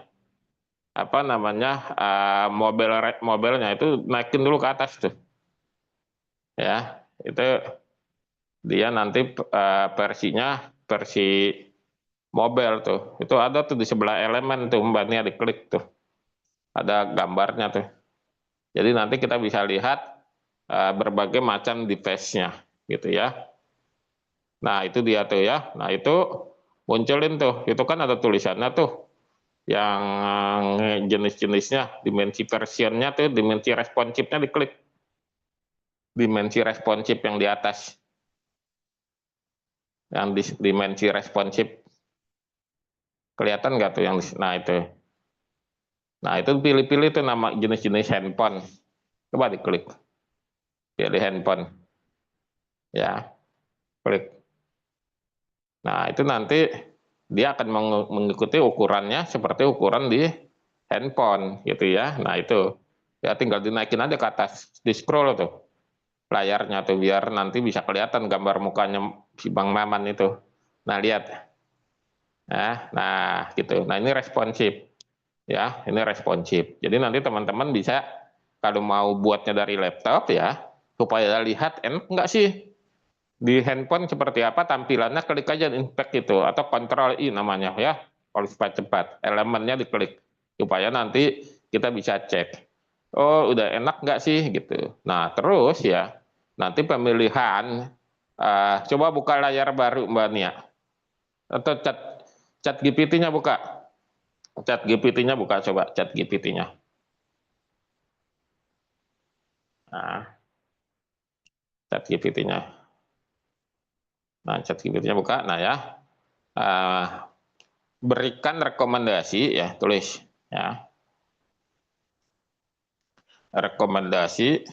apa namanya, mobilnya itu naikin dulu ke atas tuh ya, itu dia nanti versinya versi mobil tuh, itu ada tuh di sebelah elemen tuh Mbak Nia, diklik tuh ada gambarnya tuh, jadi nanti kita bisa lihat berbagai macam device-nya gitu ya. Nah itu dia tuh ya, nah itu munculin tuh, itu kan ada tulisannya tuh yang jenis-jenisnya, dimensi versionnya tuh, dimensi responsifnya diklik, dimensi responsif yang di atas, yang dimensi responsif kelihatan nggak tuh yang nah itu pilih-pilih tuh nama jenis-jenis handphone, coba diklik, pilih handphone ya, klik. Nah itu nanti dia akan mengikuti ukurannya seperti ukuran di handphone gitu ya. Nah itu ya tinggal dinaikin aja ke atas, di scroll tuh layarnya tuh, biar nanti bisa kelihatan gambar mukanya si Bang Maman itu. Nah lihat, nah gitu. Nah ini responsif ya, ini responsif. Jadi nanti teman-teman bisa kalau mau buatnya dari laptop ya, supaya lihat enak nggak sih di handphone seperti apa tampilannya, klik aja inspect itu, atau Ctrl I namanya ya, kalau supaya cepat elemennya diklik supaya nanti kita bisa cek, oh udah enak nggak sih gitu. Nah terus ya nanti pemilihan, coba buka layar baru Mbak Nia, atau chat GPT-nya buka, chat GPT-nya buka, coba chat GPT-nya. Nah chat GPT-nya, nah chat GPT-nya buka, nah ya, berikan rekomendasi ya, tulis ya, rekomendasi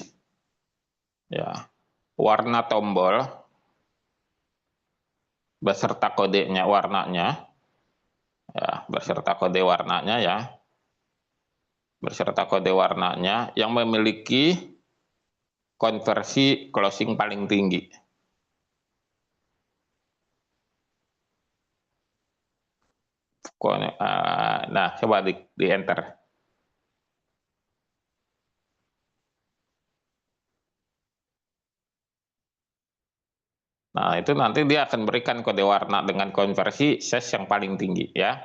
ya, warna tombol beserta kodenya, warnanya ya, beserta kode warnanya ya, beserta kode warnanya yang memiliki konversi closing paling tinggi. Nah coba di enter. Nah itu nanti dia akan berikan kode warna dengan konversi size yang paling tinggi ya,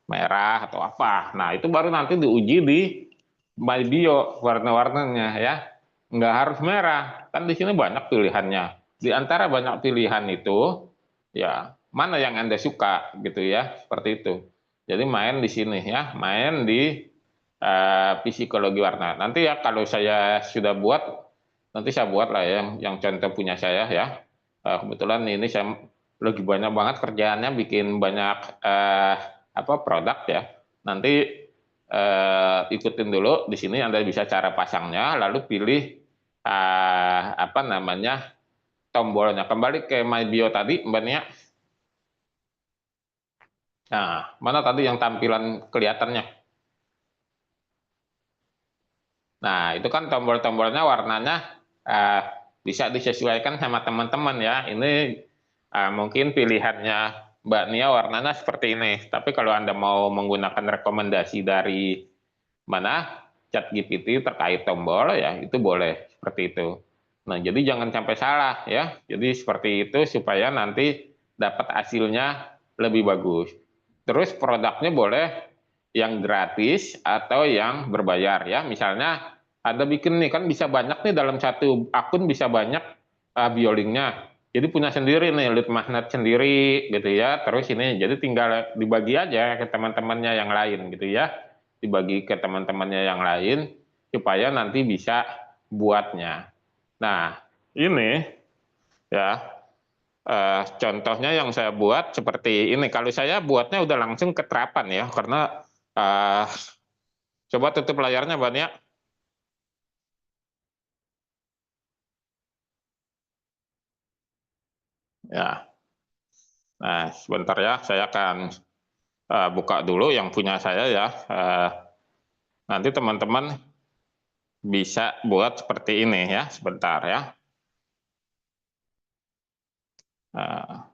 merah atau apa. Nah itu baru nanti diuji di MyBio warna-warnanya ya. nggak harus merah. Kan di sini banyak pilihannya. Di antara banyak pilihan itu, ya mana yang Anda suka gitu ya, seperti itu. Jadi main di sini ya, main di psikologi warna. Nanti ya kalau saya sudah buat, nanti saya buat lah ya, yang contoh punya saya ya. Kebetulan ini saya lagi banyak banget kerjaannya, bikin banyak apa produk ya. Nanti ikutin dulu di sini Anda bisa cara pasangnya, lalu pilih apa namanya tombolnya. Kembali ke My Bio tadi, Mbak Nia. Nah, mana tadi yang tampilan kelihatannya? Nah, itu kan tombol-tombolnya warnanya eh, bisa disesuaikan sama teman-teman ya. Ini mungkin pilihannya Mbak Nia warnanya seperti ini. Tapi kalau Anda mau menggunakan rekomendasi dari mana ChatGPT terkait tombol ya, itu boleh seperti itu. Nah, jadi jangan sampai salah ya. Jadi seperti itu supaya nanti dapat hasilnya lebih bagus. Terus produknya boleh yang gratis atau yang berbayar ya. Misalnya ada bikin nih kan bisa banyak nih dalam satu akun bisa banyak biolinknya. Jadi punya sendiri nih lead magnet sendiri gitu ya. Terus ini jadi tinggal dibagi aja ke teman-temannya yang lain gitu ya. Dibagi ke teman-temannya yang lain supaya nanti bisa buatnya. Nah, ini ya contohnya yang saya buat seperti ini. Kalau saya buatnya udah langsung ke terapan ya, karena coba tutup layarnya, Bang ya. Ya, nah sebentar ya, saya akan buka dulu yang punya saya ya. Nanti teman-teman bisa buat seperti ini ya, sebentar ya.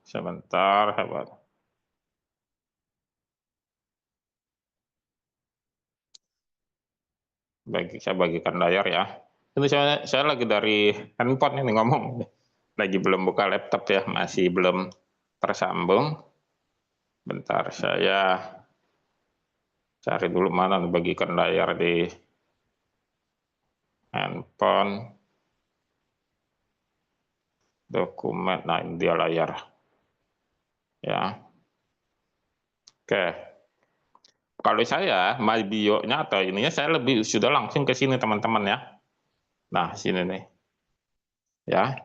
Sebentar, sahabat. Saya bagikan layar ya. Ini saya lagi dari handphone ini ngomong. Lagi belum buka laptop ya, masih belum tersambung. Bentar, saya cari dulu mana bagikan layar di handphone. Dokumen, nah ini dia layar. Ya. Oke. Kalau saya, My Bio-nya atau ininya, saya lebih sudah langsung ke sini teman-teman ya. Nah, sini nih. Ya.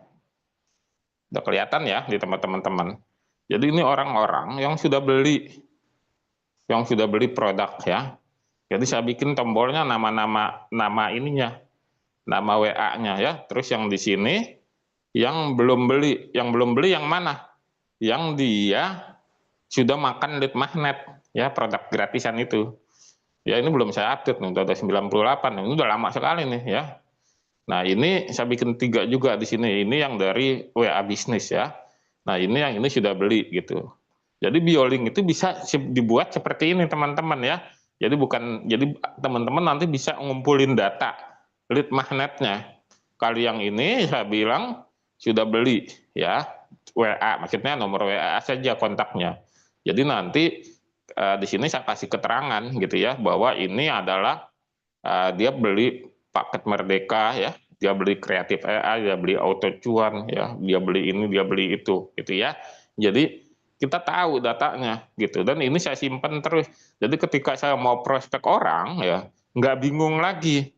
Udah kelihatan ya di teman-teman. Jadi ini orang-orang yang sudah beli produk ya. Jadi saya bikin tombolnya nama ininya, nama WA-nya ya. Terus yang di sini yang belum beli yang mana? Yang dia sudah makan lead magnet ya, produk gratisan itu. Ya ini belum saya update nih, udah ada 98, ini udah lama sekali nih ya. Nah ini saya bikin 3 juga di sini, ini yang dari WA bisnis ya. Nah ini sudah beli gitu. Jadi BioLink itu bisa dibuat seperti ini teman-teman ya. Jadi teman-teman nanti bisa ngumpulin data lead magnetnya. Kalau yang ini saya bilang sudah beli ya, WA, maksudnya nomor WA saja kontaknya. Jadi nanti di sini saya kasih keterangan gitu ya, bahwa ini adalah dia beli paket Merdeka ya, dia beli kreatif AI, dia beli auto cuan ya, dia beli ini, dia beli itu gitu ya. Jadi kita tahu datanya gitu, dan ini saya simpan terus. Jadi ketika saya mau prospek orang ya, nggak bingung lagi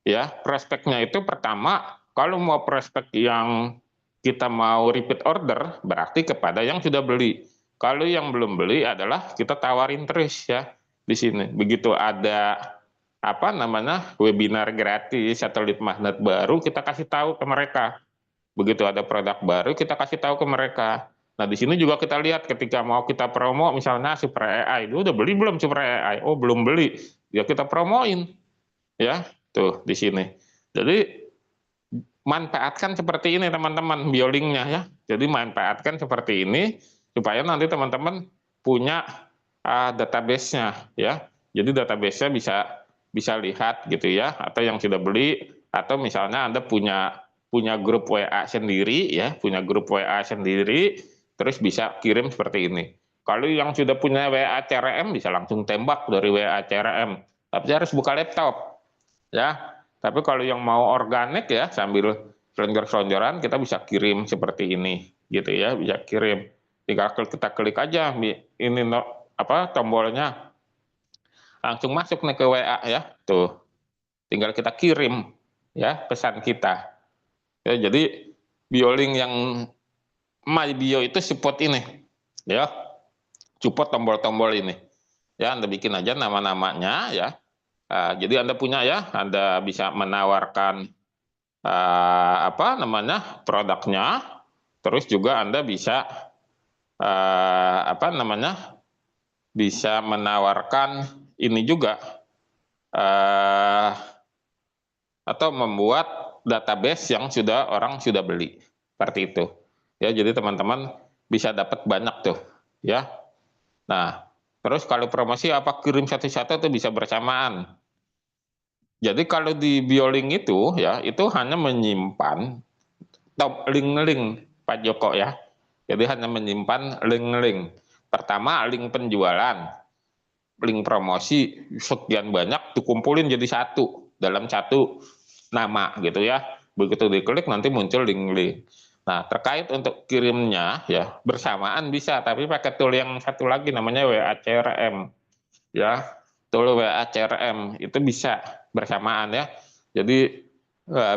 ya. Prospeknya itu pertama, kalau mau prospek yang kita mau repeat order berarti kepada yang sudah beli. Kalau yang belum beli adalah kita tawarin terus ya di sini. Begitu ada apa namanya webinar gratis atau lead magnet baru, kita kasih tahu ke mereka. Begitu ada produk baru kita kasih tahu ke mereka. Nah di sini juga kita lihat ketika mau kita promo misalnya Super AI, itu udah beli belum Super AI? Oh belum beli, ya kita promoin ya tuh di sini. Jadi manfaatkan seperti ini teman-teman biolinknya ya. Jadi manfaatkan seperti ini supaya nanti teman-teman punya database-nya ya. Jadi database-nya bisa lihat gitu ya, atau yang sudah beli, atau misalnya Anda punya grup WA sendiri ya, punya grup WA sendiri, terus bisa kirim seperti ini. Kalau yang sudah punya WA CRM bisa langsung tembak dari WA CRM, tapi harus buka laptop ya. Tapi kalau yang mau organik ya sambil selonjor-selonjoran kita bisa kirim seperti ini gitu ya, bisa kirim. Tinggal kita klik aja ini tombolnya langsung masuk nih ke WA ya. Tuh. Tinggal kita kirim ya pesan kita. Ya, jadi BioLink yang My Bio itu support ini. Ya. Support tombol-tombol ini. Ya, Anda bikin aja nama-namanya ya. Jadi Anda punya ya, Anda bisa menawarkan produknya, terus juga Anda bisa bisa menawarkan ini juga atau membuat database yang orang sudah beli seperti itu ya. Jadi teman-teman bisa dapat banyak tuh ya. Nah, terus kalau promosi apa kirim satu-satu itu bisa bersamaan. Jadi kalau di BioLink itu ya, itu hanya menyimpan link-link Pak Joko ya. Jadi hanya menyimpan link-link. Pertama link penjualan, link promosi sekian banyak dikumpulin jadi satu dalam satu nama gitu ya. Begitu diklik nanti muncul link-link. Nah, terkait untuk kirimnya ya bersamaan bisa, tapi pakai tool yang satu lagi namanya WA CRM. Ya, tool WA CRM itu bisa bersamaan ya. Jadi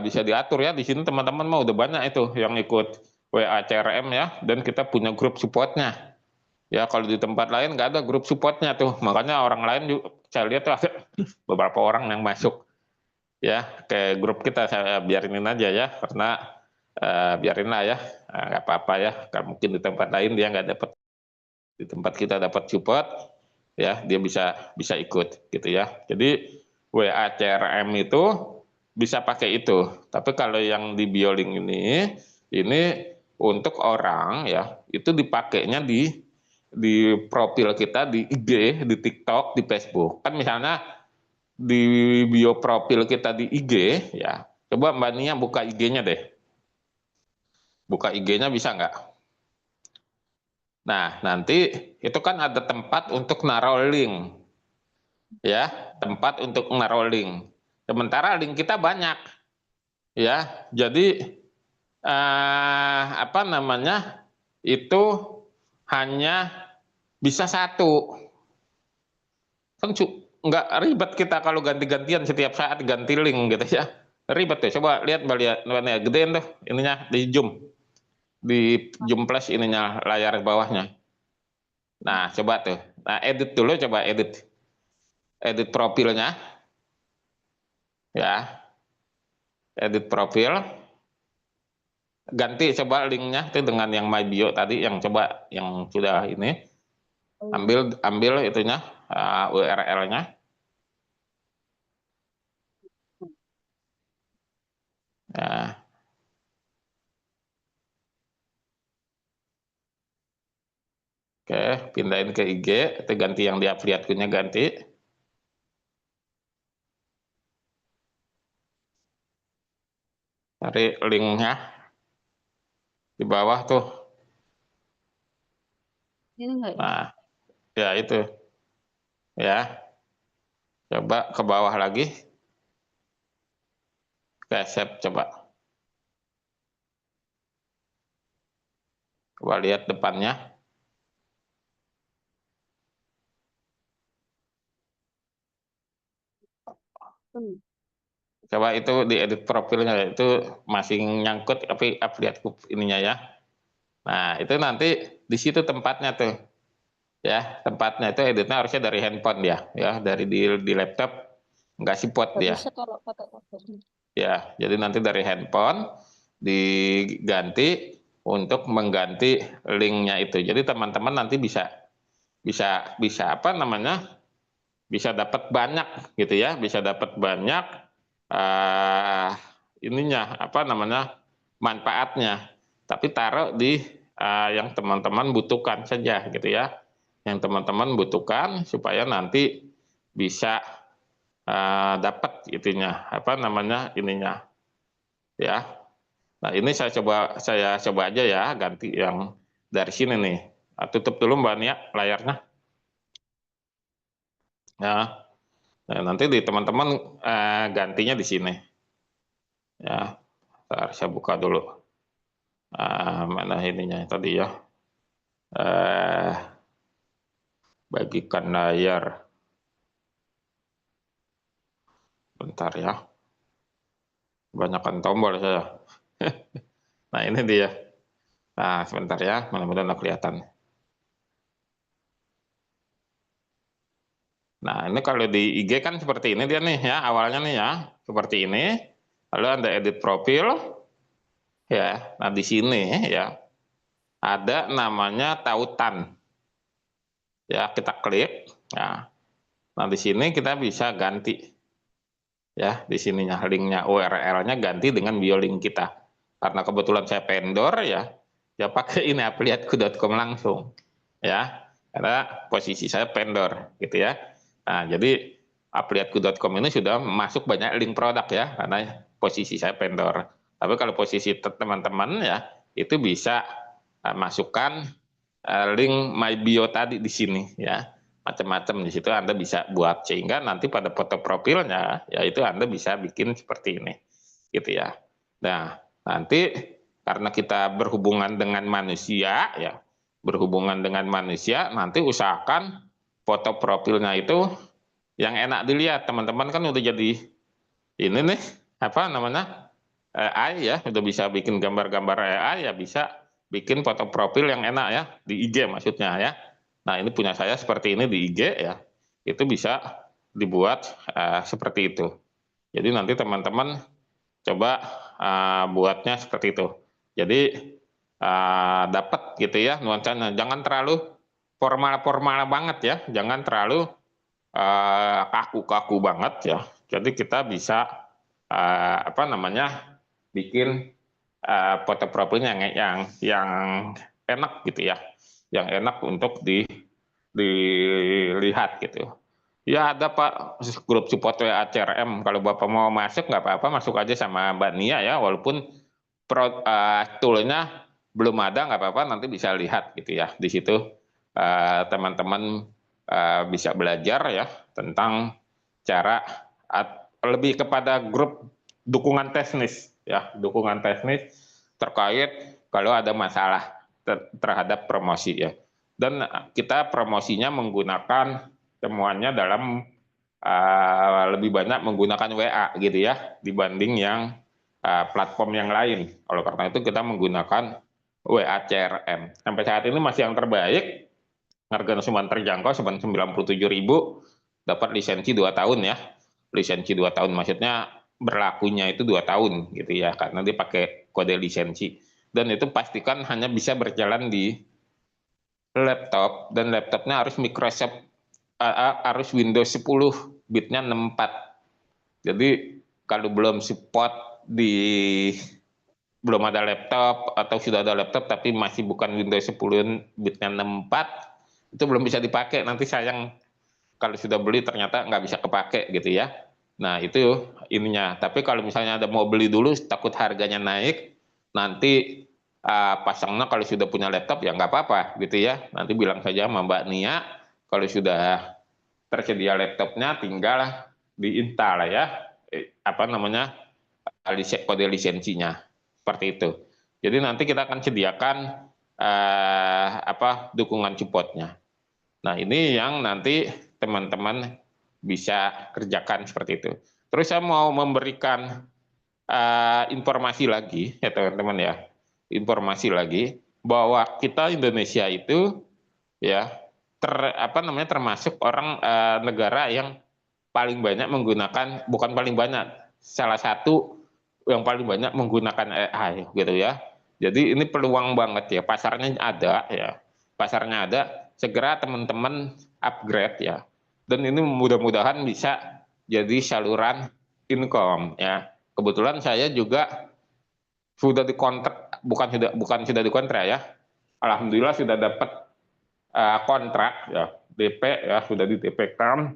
bisa diatur ya. Di sini teman-teman mau udah banyak itu yang ikut WA CRM ya, dan kita punya grup supportnya. Ya, kalau di tempat lain nggak ada grup supportnya tuh. Makanya orang lain juga, saya lihat tuh ada beberapa orang yang masuk ya ke grup kita. Saya biarinin aja ya, karena biarinlah ya, nggak apa-apa ya. Mungkin di tempat lain dia nggak dapat, di tempat kita dapat support ya, dia bisa ikut gitu ya. Jadi WA CRM itu bisa pakai itu. Tapi kalau yang di BioLink ini untuk orang ya, itu dipakainya di profil kita di IG, di TikTok, di Facebook. Kan misalnya di bio profil kita di IG ya. Coba Mbak Nia buka IG-nya deh. Buka IG-nya bisa nggak? Nah, nanti itu kan ada tempat untuk naruh link. Ya, tempat untuk naruh link. Sementara link kita banyak. Ya, jadi itu hanya bisa satu. Kan nggak ribet kita kalau ganti-gantian setiap saat ganti link gitu ya. Ribet tuh. Coba lihat gedein tuh ininya di zoom plus ininya layar bawahnya. Nah, coba tuh. Nah, edit dulu, coba edit profilnya. Ya. Edit profil. Ganti coba linknya itu dengan yang My Bio tadi, yang coba yang sudah ini. Ambil itunya, URL-nya. Ya. Oke, pindahin ke IG, itu ganti yang di afiliatku-nya ganti. Cari linknya di bawah tuh. Ini enggak ya? Nah, ya itu. Ya. Coba ke bawah lagi. Oke, save coba. Coba lihat depannya. Coba itu diedit profilnya, itu masih nyangkut tapi afiliatku ininya ya. Nah, itu nanti di situ tempatnya tuh. Ya, tempatnya itu editnya harusnya dari handphone ya, dari di laptop nggak support Nggak dia. bisa kalau pakai tablet. Ya, jadi nanti dari handphone diganti untuk mengganti linknya itu. Jadi teman-teman nanti bisa bisa dapat banyak gitu ya, bisa dapat banyak manfaatnya. Tapi taruh di yang teman-teman butuhkan saja gitu ya, yang teman-teman butuhkan supaya nanti bisa dapat ininya ya. Nah, ini saya coba aja ya, ganti yang dari sini nih. Tutup dulu Mbak Nia layarnya. Nah, nanti di teman-teman gantinya di sini. Ya, bentar, saya buka dulu. Mana ininya tadi ya? Bagikan layar. Bentar ya. Banyakkan tombol saya. Nah, ini dia. Nah, sebentar ya, mudah-mudahan kelihatan. Nah, ini kalau di IG kan seperti ini dia nih ya, awalnya nih ya, seperti ini. Lalu Anda edit profil, ya. Nah, di sini ya, ada namanya tautan. Ya, kita klik. Nah, di sini kita bisa ganti. Ya, di sininya linknya, URL-nya ganti dengan bio link kita. Karena kebetulan saya vendor ya pakai ini afiliateku.com langsung. Ya, karena posisi saya vendor gitu ya. Nah, jadi afiliateku.com ini sudah masuk banyak link produk ya, karena posisi saya vendor. Tapi kalau posisi teman-teman ya, itu bisa masukkan link my bio tadi di sini ya. Macam-macam di situ Anda bisa buat, sehingga nanti pada foto profilnya ya itu Anda bisa bikin seperti ini. Gitu ya. Nah, nanti karena kita berhubungan dengan manusia ya, nanti usahakan foto profilnya itu yang enak dilihat. Teman-teman kan udah jadi ini nih, apa namanya, AI ya, udah bisa bikin gambar-gambar AI ya, bisa bikin foto profil yang enak ya, di IG maksudnya ya. Nah, ini punya saya seperti ini di IG ya, itu bisa dibuat seperti itu. Jadi nanti teman-teman coba buatnya seperti itu. Jadi dapat gitu ya nuansanya. Jangan terlalu formal-formal banget ya, jangan terlalu kaku-kaku banget ya. Jadi kita bisa apa namanya, bikin foto profilnya yang enak gitu ya, yang enak untuk dilihat gitu. Ya ada Pak grup support WA CRM, kalau Bapak mau masuk nggak apa-apa, masuk aja sama Mbak Nia ya, walaupun toolnya belum ada nggak apa-apa, nanti bisa lihat gitu ya di situ. Teman-teman bisa belajar ya tentang cara lebih kepada grup dukungan teknis ya, dukungan teknis terkait kalau ada masalah terhadap promosi ya. Dan kita promosinya menggunakan semuanya dalam lebih banyak menggunakan WA gitu ya dibanding yang platform yang lain. Oleh karena itu kita menggunakan WA CRM. Sampai saat ini masih yang terbaik, harga cuma terjangkau, cuma 97.000, dapat lisensi 2 tahun ya. Lisensi 2 tahun maksudnya berlakunya itu 2 tahun gitu ya, karena dia pakai kode lisensi. Dan itu pastikan hanya bisa berjalan di laptop, dan laptopnya harus Microsoft, harus Windows 10 bitnya 64. Jadi kalau belum support belum ada laptop atau sudah ada laptop tapi masih bukan Windows 10 bitnya 64, itu belum bisa dipakai. Nanti sayang kalau sudah beli ternyata nggak bisa kepake gitu ya. Nah itu ininya. Tapi kalau misalnya ada mau beli dulu takut harganya naik, nanti pasangnya kalau sudah punya laptop ya nggak apa-apa gitu ya. Nanti bilang saja sama Mbak Nia, kalau sudah tersedia laptopnya tinggal diinstal ya, apa namanya, kode lisensinya seperti itu. Jadi nanti kita akan sediakan dukungan supportnya. Nah ini yang nanti teman-teman bisa kerjakan seperti itu. Terus saya mau memberikan informasi lagi ya teman-teman ya, informasi lagi bahwa kita Indonesia itu ya termasuk orang negara yang paling banyak menggunakan, bukan paling banyak, salah satu yang paling banyak menggunakan AI gitu ya. Jadi ini peluang banget ya, pasarnya ada ya, pasarnya ada. Segera teman-teman upgrade ya, dan ini mudah-mudahan bisa jadi saluran income ya. Kebetulan saya juga sudah dikontrak, bukan sudah dikontrak ya, alhamdulillah sudah dapat kontrak ya, DP ya, sudah di DP-kan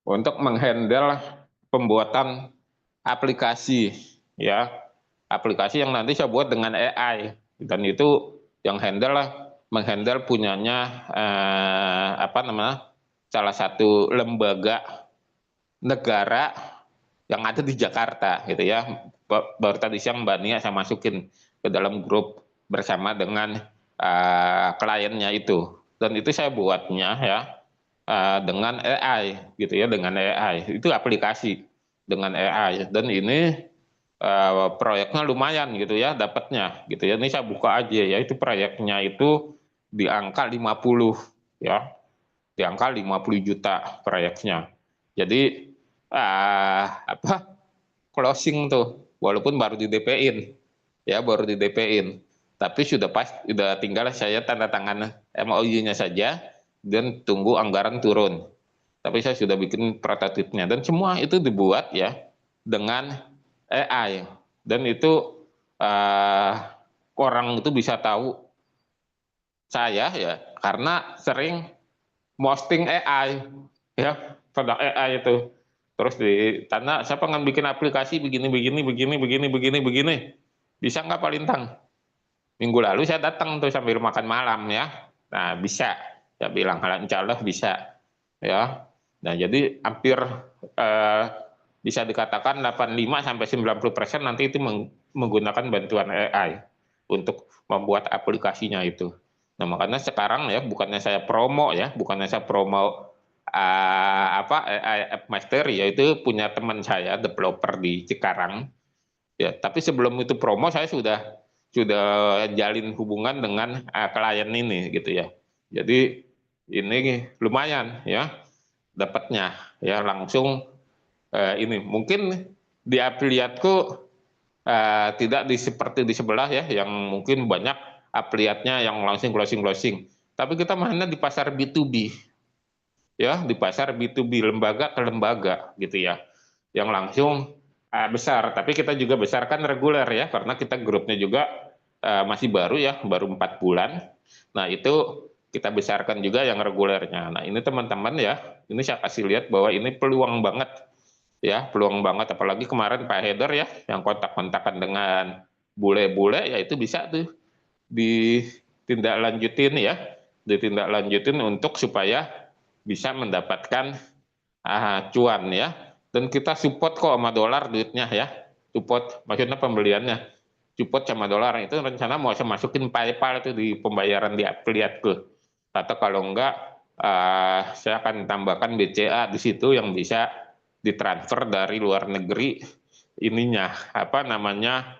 untuk menghandle pembuatan aplikasi ya, aplikasi yang nanti saya buat dengan AI, dan itu yang menghandle punyanya salah satu lembaga negara yang ada di Jakarta gitu ya. Baru tadi siang Mbak Nia saya masukin ke dalam grup bersama dengan kliennya itu. Dan itu saya buatnya ya dengan AI gitu ya, dengan AI. Itu aplikasi dengan AI. Dan ini proyeknya lumayan gitu ya dapatnya gitu ya. Ini saya buka aja ya, itu proyeknya itu di angka 50 ya. Di angka 50 juta proyeknya. Jadi closing tuh, walaupun baru di DP-in, ya baru di DP-in, tapi sudah tinggal saya tanda tangan MOU-nya saja dan tunggu anggaran turun. Tapi saya sudah bikin prototipnya dan semua itu dibuat ya dengan AI dan itu orang itu bisa tahu saya ya karena sering posting AI ya produk AI itu. Terus ditanya saya pengen bikin aplikasi begini bisa nggak Pak Lintang? Minggu lalu saya datang tuh sambil makan malam ya. Nah bisa, saya bilang insya Allah bisa ya. Nah jadi hampir bisa dikatakan 85 sampai 90% nanti itu menggunakan bantuan AI untuk membuat aplikasinya itu. Nah makanya sekarang ya bukannya saya promo AI App Master, yaitu punya teman saya developer di Cikarang ya, tapi sebelum itu promo saya sudah jalin hubungan dengan klien ini gitu ya. Jadi ini lumayan ya dapatnya ya langsung ini mungkin di afiliatku tidak seperti di sebelah ya yang mungkin banyak afiliatnya yang langsung closing, tapi kita mainnya di pasar B2B ya, di pasar B2B lembaga ke lembaga gitu ya, yang langsung besar. Tapi kita juga besarkan reguler ya, karena kita grupnya juga masih baru ya, baru 4 bulan. Nah itu kita besarkan juga yang regulernya. Nah ini teman-teman ya, ini saya kasih lihat bahwa ini peluang banget ya, peluang banget. Apalagi kemarin Pak Heder ya, yang kontak-kontakan dengan bule-bule ya, itu bisa tuh ditindaklanjutin ya, ditindaklanjutin untuk supaya bisa mendapatkan cuan ya. Dan kita support kok sama dolar duitnya ya, support maksudnya pembeliannya, support sama dolar. Itu rencana mau saya masukin PayPal itu di pembayaran di afiliatku, atau kalau enggak saya akan tambahkan BCA di situ yang bisa ditransfer dari luar negeri ininya apa namanya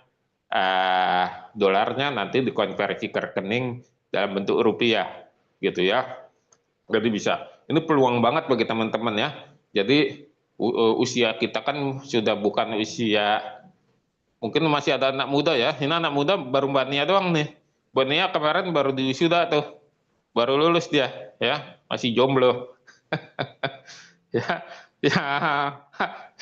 dolarnya nanti dikonversi ke rekening dalam bentuk rupiah gitu ya. Jadi bisa. Ini peluang banget bagi teman-teman ya. Jadi usia kita kan sudah bukan usia, mungkin masih ada anak muda ya. Ini anak muda baru Mbak Nia doang nih. Mbak Nia kemarin baru di wisuda tuh. Baru lulus dia ya, masih jomblo. Ya, ya,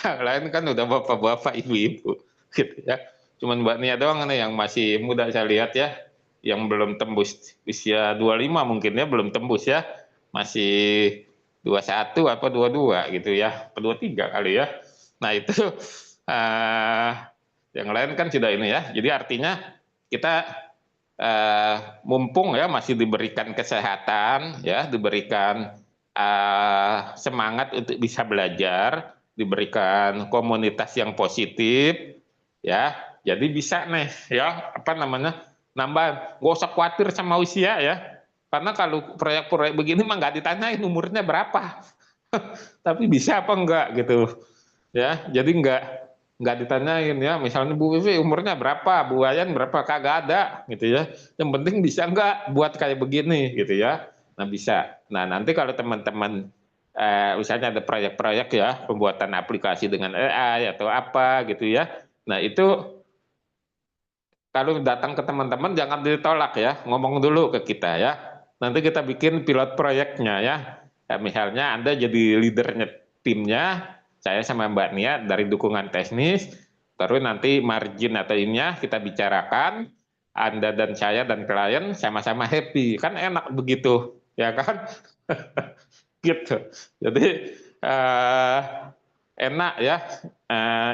yang lain kan udah bapak-bapak, ibu-ibu gitu ya. Cuman Mbak Nia doang nih yang masih muda saya lihat ya, yang belum tembus usia 25 mungkin ya, belum tembus ya. Masih 21 apa 22 gitu ya, 23 kali ya. Nah itu yang lain kan sudah ini ya. Jadi artinya kita mumpung ya masih diberikan kesehatan ya, diberikan semangat untuk bisa belajar, diberikan komunitas yang positif ya. Jadi bisa nih ya apa namanya nambah, nggak usah khawatir sama usia ya. Karena kalau proyek-proyek begini mah nggak ditanyain umurnya berapa, tapi bisa apa enggak gitu ya. Jadi nggak ditanyain ya, misalnya Bu Vivi umurnya berapa, Bu Wayan berapa, kagak ada gitu ya. Yang penting bisa nggak buat kayak begini gitu ya. Nah bisa. Nah nanti kalau teman-teman misalnya ada proyek-proyek ya pembuatan aplikasi dengan AI atau apa gitu ya. Nah itu kalau datang ke teman-teman jangan ditolak ya, ngomong dulu ke kita ya. Nanti kita bikin pilot proyeknya ya. Misalnya Anda jadi leadernya timnya, saya sama Mbak Nia dari dukungan teknis, terus nanti margin atau ininya kita bicarakan, Anda dan saya dan klien sama-sama happy, kan enak begitu, ya kan? Gitu. Jadi enak ya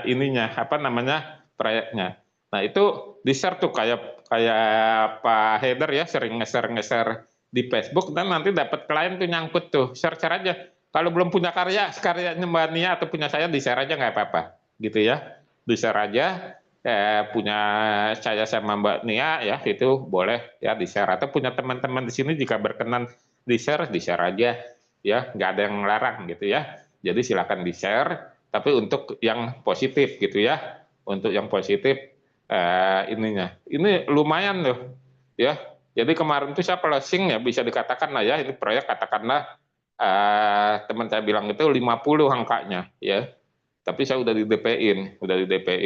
ininya apa namanya proyeknya. Nah itu di-share tuh kayak Pak Heder ya sering ngeser di Facebook, dan nanti dapat klien tuh nyangkut tuh, share aja. Kalau belum punya karyanya Mbak Nia atau punya saya, di-share aja nggak apa-apa. gitu ya. Di-share aja punya saya sama Mbak Nia ya, itu boleh ya di-share, atau punya teman-teman di sini jika berkenan di-share aja ya, nggak ada yang melarang gitu ya. Jadi silakan di-share, tapi untuk yang positif gitu ya, untuk yang positif ininya. Ini lumayan loh ya. Jadi kemarin tuh saya closing ya, bisa dikatakan lah ya, ini proyek katakanlah teman saya bilang itu 50 angkanya ya. Tapi saya udah di DP-in,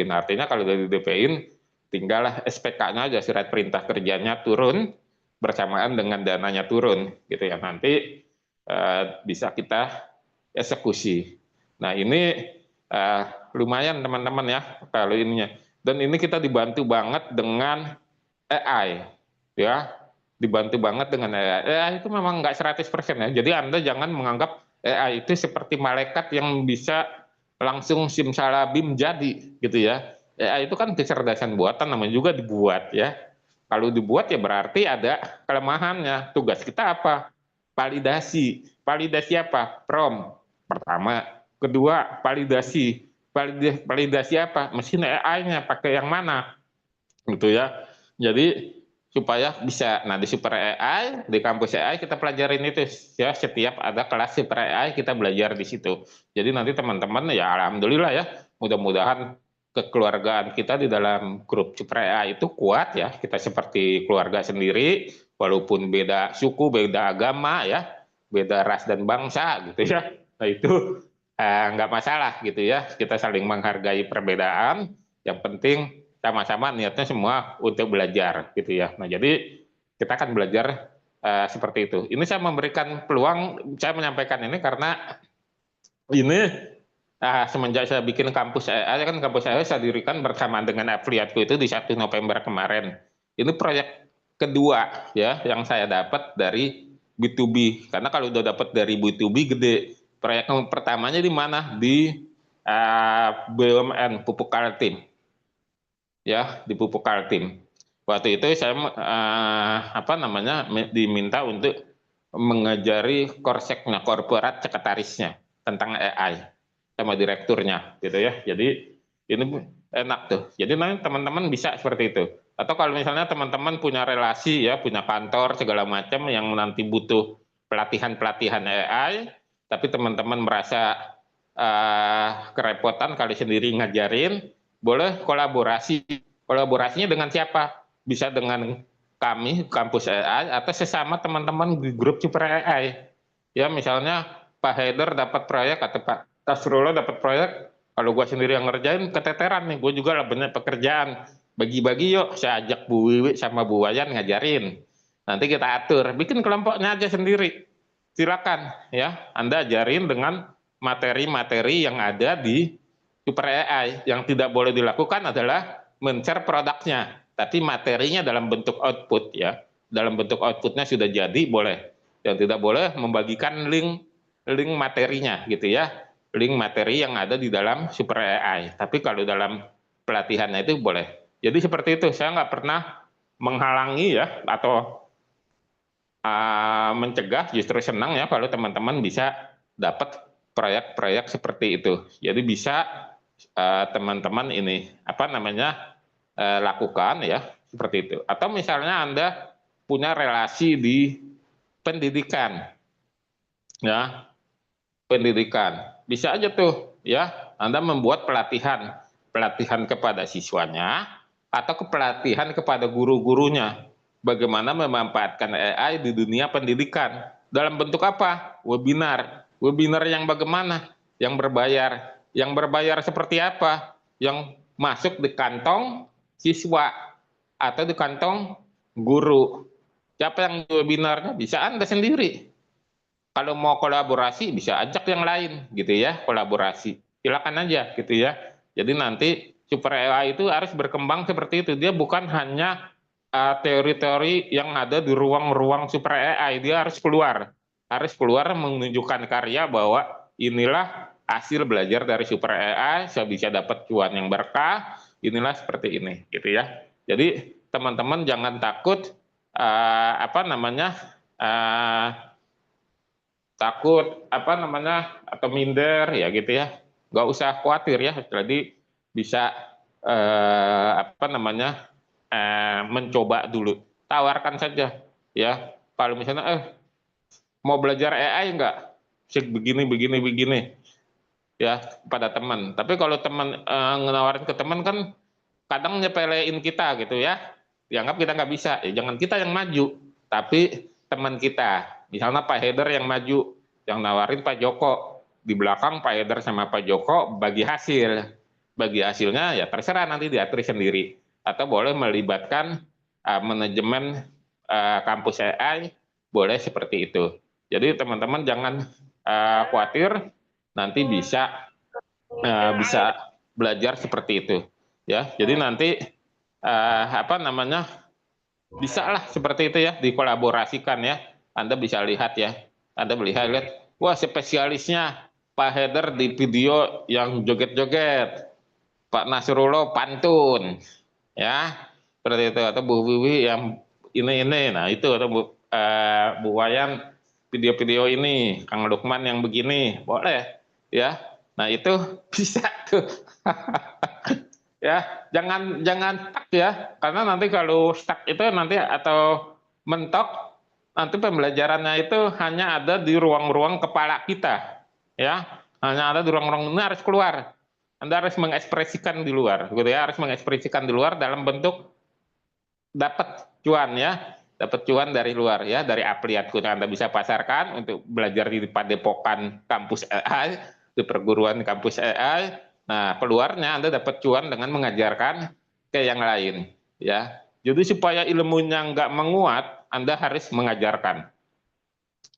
artinya kalau udah di DP-in, tinggal SPK-nya aja, surat perintah kerjanya turun bersamaan dengan dananya turun gitu ya, nanti bisa kita eksekusi. Nah ini lumayan teman-teman ya kalau ininya, dan ini kita dibantu banget dengan AI ya, dibantu banget dengan AI. AI itu memang nggak 100% ya, jadi Anda jangan menganggap AI itu seperti malaikat yang bisa langsung simsalabim jadi gitu ya. AI itu kan kecerdasan buatan, namanya juga dibuat ya. Kalau dibuat ya berarti ada kelemahannya. Tugas kita apa? Validasi. Validasi apa? Prompt pertama. Kedua, validasi. Validasi apa? Mesin AI-nya pakai yang mana? Gitu ya. Jadi supaya bisa, nah di Super AI, di kampus AI kita pelajarin itu ya, setiap ada kelas Super AI kita belajar di situ. Jadi nanti teman-teman ya alhamdulillah ya, mudah-mudahan kekeluargaan kita di dalam grup Super AI itu kuat ya, kita seperti keluarga sendiri, walaupun beda suku, beda agama ya, beda ras dan bangsa gitu ya. Nah itu nggak masalah gitu ya, kita saling menghargai perbedaan, yang penting sama-sama niatnya semua untuk belajar gitu ya. Nah jadi kita akan belajar seperti itu. Ini saya memberikan peluang, saya menyampaikan ini karena ini semenjak saya bikin kampus AI, kan kampus AI saya dirikan bersamaan dengan afiliatku itu di 1 November kemarin. Ini proyek kedua ya yang saya dapat dari B2B. Karena kalau udah dapat dari B2B gede. Proyek pertamanya di mana? Di BUMN Pupuk Kaltim. Ya, di Pupuk Kaltim. Waktu itu saya diminta untuk mengajari korseknya, korporat sekretarisnya tentang AI sama direkturnya gitu ya. Jadi ini enak tuh. Jadi nanti teman-teman bisa seperti itu. Atau kalau misalnya teman-teman punya relasi ya, punya kantor segala macam yang nanti butuh pelatihan-pelatihan AI, tapi teman-teman merasa kerepotan kali sendiri ngajarin, boleh kolaborasi. Kolaborasinya dengan siapa? Bisa dengan kami, kampus AI, atau sesama teman-teman di grup Super AI. Ya misalnya Pak Haider dapat proyek, atau Pak Tasrullah dapat proyek, kalau gue sendiri yang ngerjain keteteran nih, gue juga lah banyak pekerjaan. Bagi-bagi yuk, saya ajak Bu Wiwi sama Bu Wayan ngajarin. Nanti kita atur, bikin kelompoknya aja sendiri. Silakan ya, Anda ajarin dengan materi-materi yang ada di Super AI. Yang tidak boleh dilakukan adalah men-share produknya, tapi materinya dalam bentuk output ya. Dalam bentuk outputnya sudah jadi boleh. Yang tidak boleh membagikan link materinya gitu ya. Link materi yang ada di dalam Super AI. Tapi kalau dalam pelatihannya itu boleh. Jadi seperti itu, saya nggak pernah menghalangi ya, atau mencegah, justru senang ya kalau teman-teman bisa dapat proyek-proyek seperti itu. Jadi bisa teman-teman ini lakukan ya seperti itu. Atau misalnya Anda punya relasi di pendidikan, ya pendidikan, bisa aja tuh ya Anda membuat pelatihan kepada siswanya atau pelatihan kepada guru-gurunya. Bagaimana memanfaatkan AI di dunia pendidikan. Dalam bentuk apa? Webinar. Webinar yang bagaimana? Yang berbayar. Yang berbayar seperti apa? Yang masuk di kantong siswa atau di kantong guru. Siapa yang webinarnya? Bisa Anda sendiri. Kalau mau kolaborasi bisa ajak yang lain gitu ya, kolaborasi. Silakan aja gitu ya. Jadi nanti Super AI itu harus berkembang seperti itu. Dia bukan hanya teori-teori yang ada di ruang-ruang Super AI, dia harus keluar menunjukkan karya bahwa inilah hasil belajar dari Super AI, saya bisa dapat cuan yang berkah, inilah seperti ini gitu ya. Jadi teman-teman jangan takut takut atau minder ya gitu ya, nggak usah khawatir ya. Jadi bisa apa namanya mencoba dulu, tawarkan saja ya. Kalau misalnya mau belajar AI enggak, begini ya pada teman. Tapi kalau teman ngenawarin ke teman kan kadang nyepelein kita gitu ya, dianggap kita nggak bisa. Jangan kita yang maju, tapi teman kita. Misalnya Pak Haidar yang maju, yang nawarin Pak Joko, di belakang Pak Haidar sama Pak Joko bagi hasilnya ya terserah, nanti diatur sendiri, atau boleh melibatkan manajemen kampus AI, boleh seperti itu. Jadi teman-teman jangan khawatir, nanti bisa belajar seperti itu ya. Jadi nanti apa namanya, bisa lah seperti itu ya, dikolaborasikan ya. Anda bisa lihat ya, Anda melihat, wah spesialisnya Pak Haidar di video yang joget-joget, Pak Nasrullah pantun ya, seperti itu, atau Bu Wiwi yang ini, nah itu, atau Bu Wayan video-video ini, Kang Lukman yang begini, boleh ya. Nah itu bisa tuh. Ya, jangan stuck ya, karena nanti kalau stuck itu nanti atau mentok, nanti pembelajarannya itu hanya ada di ruang-ruang kepala kita ya, hanya ada di ruang-ruang ini, harus keluar. Anda harus mengekspresikan di luar gitu ya, harus mengekspresikan di luar dalam bentuk dapat cuan ya, dapat cuan dari luar ya, dari afiliatku. Anda bisa pasarkan untuk belajar di Padepokan kampus AI, di perguruan kampus AI. Nah, keluarnya Anda dapat cuan dengan mengajarkan ke yang lain ya. Jadi supaya ilmunya nggak menguat, Anda harus mengajarkan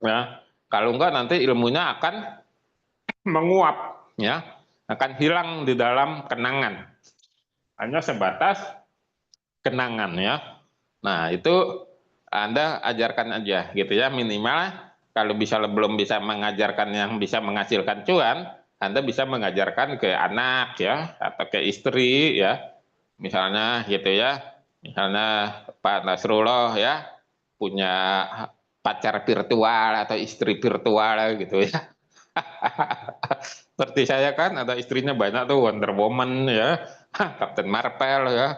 ya. Kalau enggak nanti ilmunya akan menguap ya, akan hilang di dalam kenangan, hanya sebatas kenangan ya. Nah, itu Anda ajarkan aja gitu ya, minimal kalau belum bisa mengajarkan yang bisa menghasilkan cuan, Anda bisa mengajarkan ke anak ya, atau ke istri ya, misalnya gitu ya. Misalnya Pak Nasrullah ya punya pacar virtual atau istri virtual gitu ya. Seperti saya kan ada istrinya banyak tuh, Wonder Woman ya, Captain Marvel ya.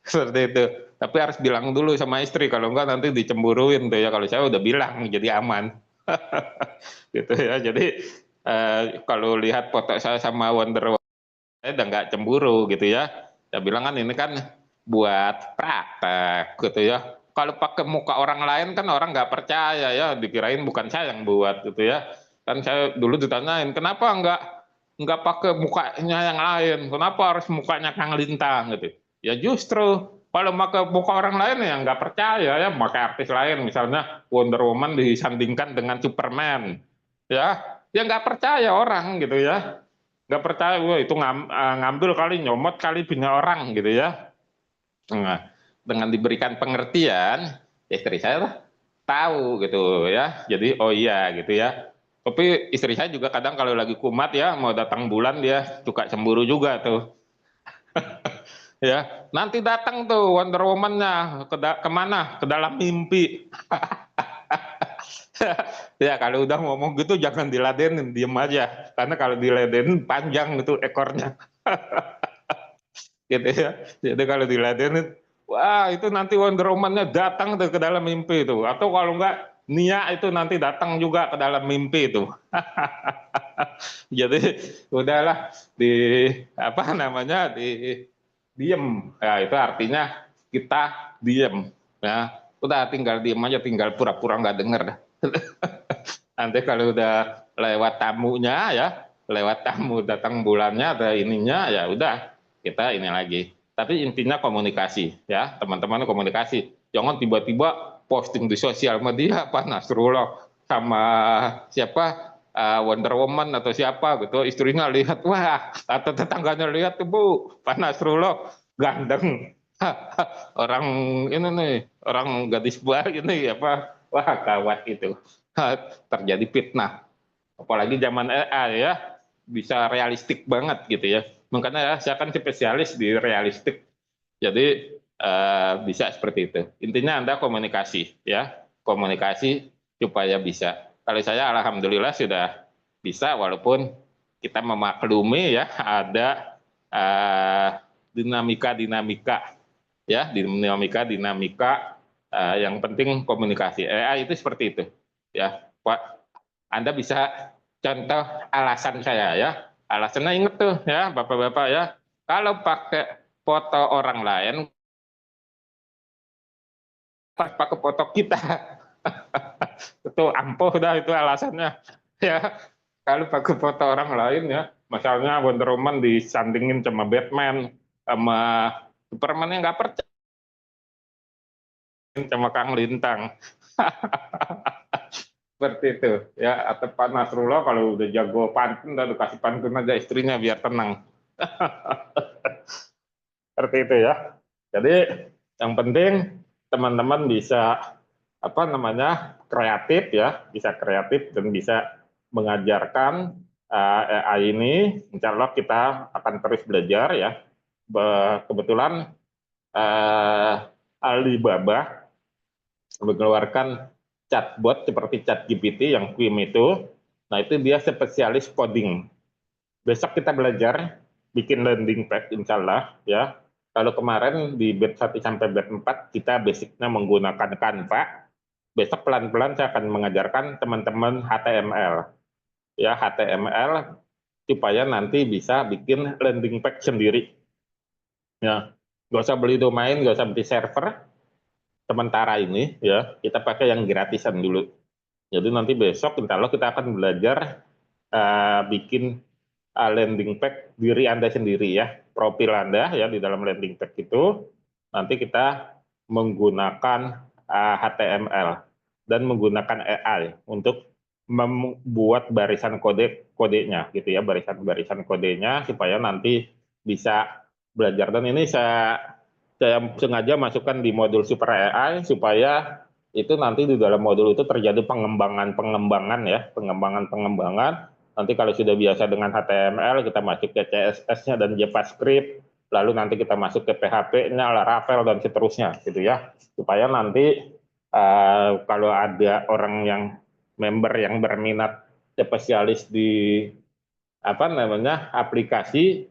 Seperti itu. Tapi harus bilang dulu sama istri, kalau enggak nanti dicemburuin tuh ya. Kalau saya udah bilang, jadi aman. Gitu ya. Jadi kalau lihat foto saya sama Wonder Woman, saya udah nggak cemburu gitu ya. Saya bilang kan ini kan buat praktek gitu ya. Kalau pakai muka orang lain kan orang nggak percaya ya, dikirain bukan saya yang buat gitu ya. Kan saya dulu ditanyain, kenapa nggak pakai mukanya yang lain, kenapa harus mukanya Kang Lintang gitu. Ya justru kalau pakai muka orang lain ya nggak percaya ya, pakai artis lain misalnya Wonder Woman disandingkan dengan Superman ya nggak percaya orang gitu ya, nggak percaya, wah itu ngambil kali, nyomot kali punya orang gitu ya. Nah, dengan diberikan pengertian, istri saya lah tahu gitu ya. Jadi oh iya gitu ya. Tapi istri saya juga kadang kalau lagi kumat ya, mau datang bulan dia suka cemburu juga tuh. Ya, nanti datang tuh Wonder Woman-nya kemana? Ke dalam mimpi. Ya kalau udah ngomong gitu jangan diladenin, diem aja. Karena kalau diladenin panjang gitu ekornya. Gitu ya. Jadi kalau diladenin, wah itu nanti Wonder Woman-nya datang tuh ke dalam mimpi itu. Atau kalau enggak, Nia itu nanti datang juga ke dalam mimpi itu. Jadi udahlah, di apa namanya, di diem. Ya itu artinya kita diem. Ya udah tinggal diem aja, tinggal pura-pura nggak denger dah. Nanti kalau udah lewat tamunya ya, lewat tamu datang bulannya ada ininya, ya udah kita ini lagi. Tapi intinya komunikasi ya, teman-teman, komunikasi. Jangan tiba-tiba posting di sosial media Pak Nasrullah sama siapa Wonder Woman atau siapa gitu, istrinya lihat, wah, atau tetangganya lihat tuh Bu, Pak Nasrullah ganteng. Orang ini nih, orang gadis baik ini apa, wah gawat itu. Terjadi fitnah. Apalagi zaman AI ya, bisa realistik banget gitu ya. Makanya saya kan spesialis di realistik. Jadi bisa seperti itu. Intinya Anda komunikasi ya, komunikasi supaya bisa. Kalau saya alhamdulillah sudah bisa, walaupun kita memaklumi ya ada dinamika-dinamika ya, dinamika yang penting komunikasi. AI itu seperti itu ya, Pak. Anda bisa contoh alasan saya ya. Alasannya inget tuh ya, Bapak-bapak ya. Kalau pakai foto orang lain, pas pakai foto kita, itu ampuh dah itu alasannya ya. Kalau pakai foto orang lain ya, misalnya Wonder Woman disandingin sama Batman, sama Superman, yang nggak percaya sama Kang Lintang. Seperti itu ya. Atau Pak Nasrullah kalau udah jago pantun, udah kasih pantun aja istrinya biar tenang. Seperti itu ya. Jadi yang penting teman-teman bisa kreatif ya, bisa kreatif dan bisa mengajarkan AI ini. Insya Allah kita akan terus belajar ya. Kebetulan Alibaba mengeluarkan chatbot seperti ChatGPT yang Quim itu. Nah, itu dia spesialis coding. Besok kita belajar bikin landing page insya Allah ya. Kalau kemarin di batch 1 sampai batch 4 kita basicnya menggunakan Canva. Besok pelan-pelan saya akan mengajarkan teman-teman HTML. Ya, HTML supaya nanti bisa bikin landing page sendiri. Ya, nggak usah beli domain, nggak usah beli server. Sementara ini ya, kita pakai yang gratisan dulu. Jadi nanti besok insya Allah kita akan belajar bikin landing page diri Anda sendiri ya, profil Anda ya di dalam landing page itu. Nanti kita menggunakan HTML dan menggunakan AI untuk membuat barisan kodenya gitu ya, barisan kodenya supaya nanti bisa belajar. Dan ini saya sengaja masukkan di modul Super AI supaya itu nanti di dalam modul itu terjadi pengembangan ya, pengembangan. Nanti kalau sudah biasa dengan HTML, kita masuk ke CSS-nya dan JavaScript, lalu nanti kita masuk ke PHP-nya, Laravel, dan seterusnya, gitu ya. Supaya nanti kalau ada orang yang member yang berminat spesialis di aplikasi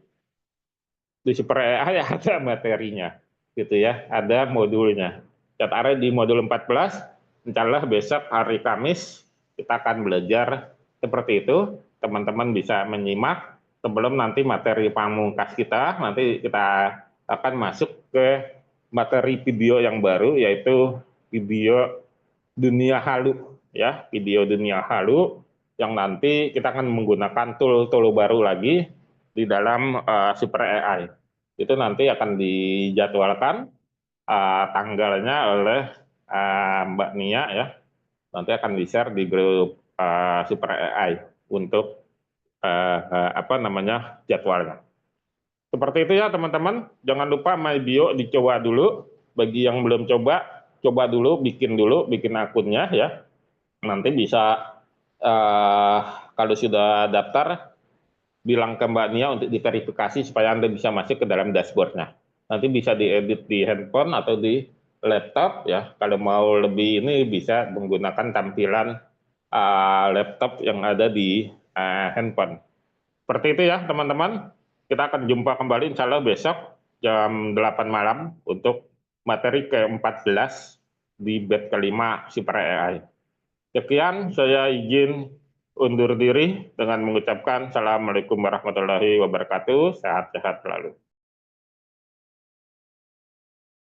di Super AI ada materinya, gitu ya, ada modulnya. Kita di modul 14, insya Allah besok hari Kamis kita akan belajar seperti itu. Teman-teman bisa menyimak sebelum nanti materi pamungkas kita. Nanti kita akan masuk ke materi video yang baru, yaitu video dunia halu ya, video dunia halu yang nanti kita akan menggunakan tool baru lagi di dalam Super AI. Itu nanti akan dijadwalkan tanggalnya oleh Mbak Nia ya. Nanti akan di-share di grup Super AI untuk jadwalnya. Seperti itu ya teman-teman. Jangan lupa MyBio dicoba dulu. Bagi yang belum coba dulu, bikin akunnya ya. Nanti bisa kalau sudah daftar, bilang ke Mbak Nia untuk diverifikasi supaya Anda bisa masuk ke dalam dashboardnya. Nanti bisa diedit di handphone atau di laptop ya. Kalau mau lebih ini bisa menggunakan tampilan laptop yang ada di handphone. Seperti itu ya teman-teman. Kita akan jumpa kembali insya Allah besok jam 8 malam untuk materi ke-14 di batch kelima Super AI. Sekian, saya izin undur diri dengan mengucapkan Assalamualaikum warahmatullahi wabarakatuh. Sehat-sehat selalu.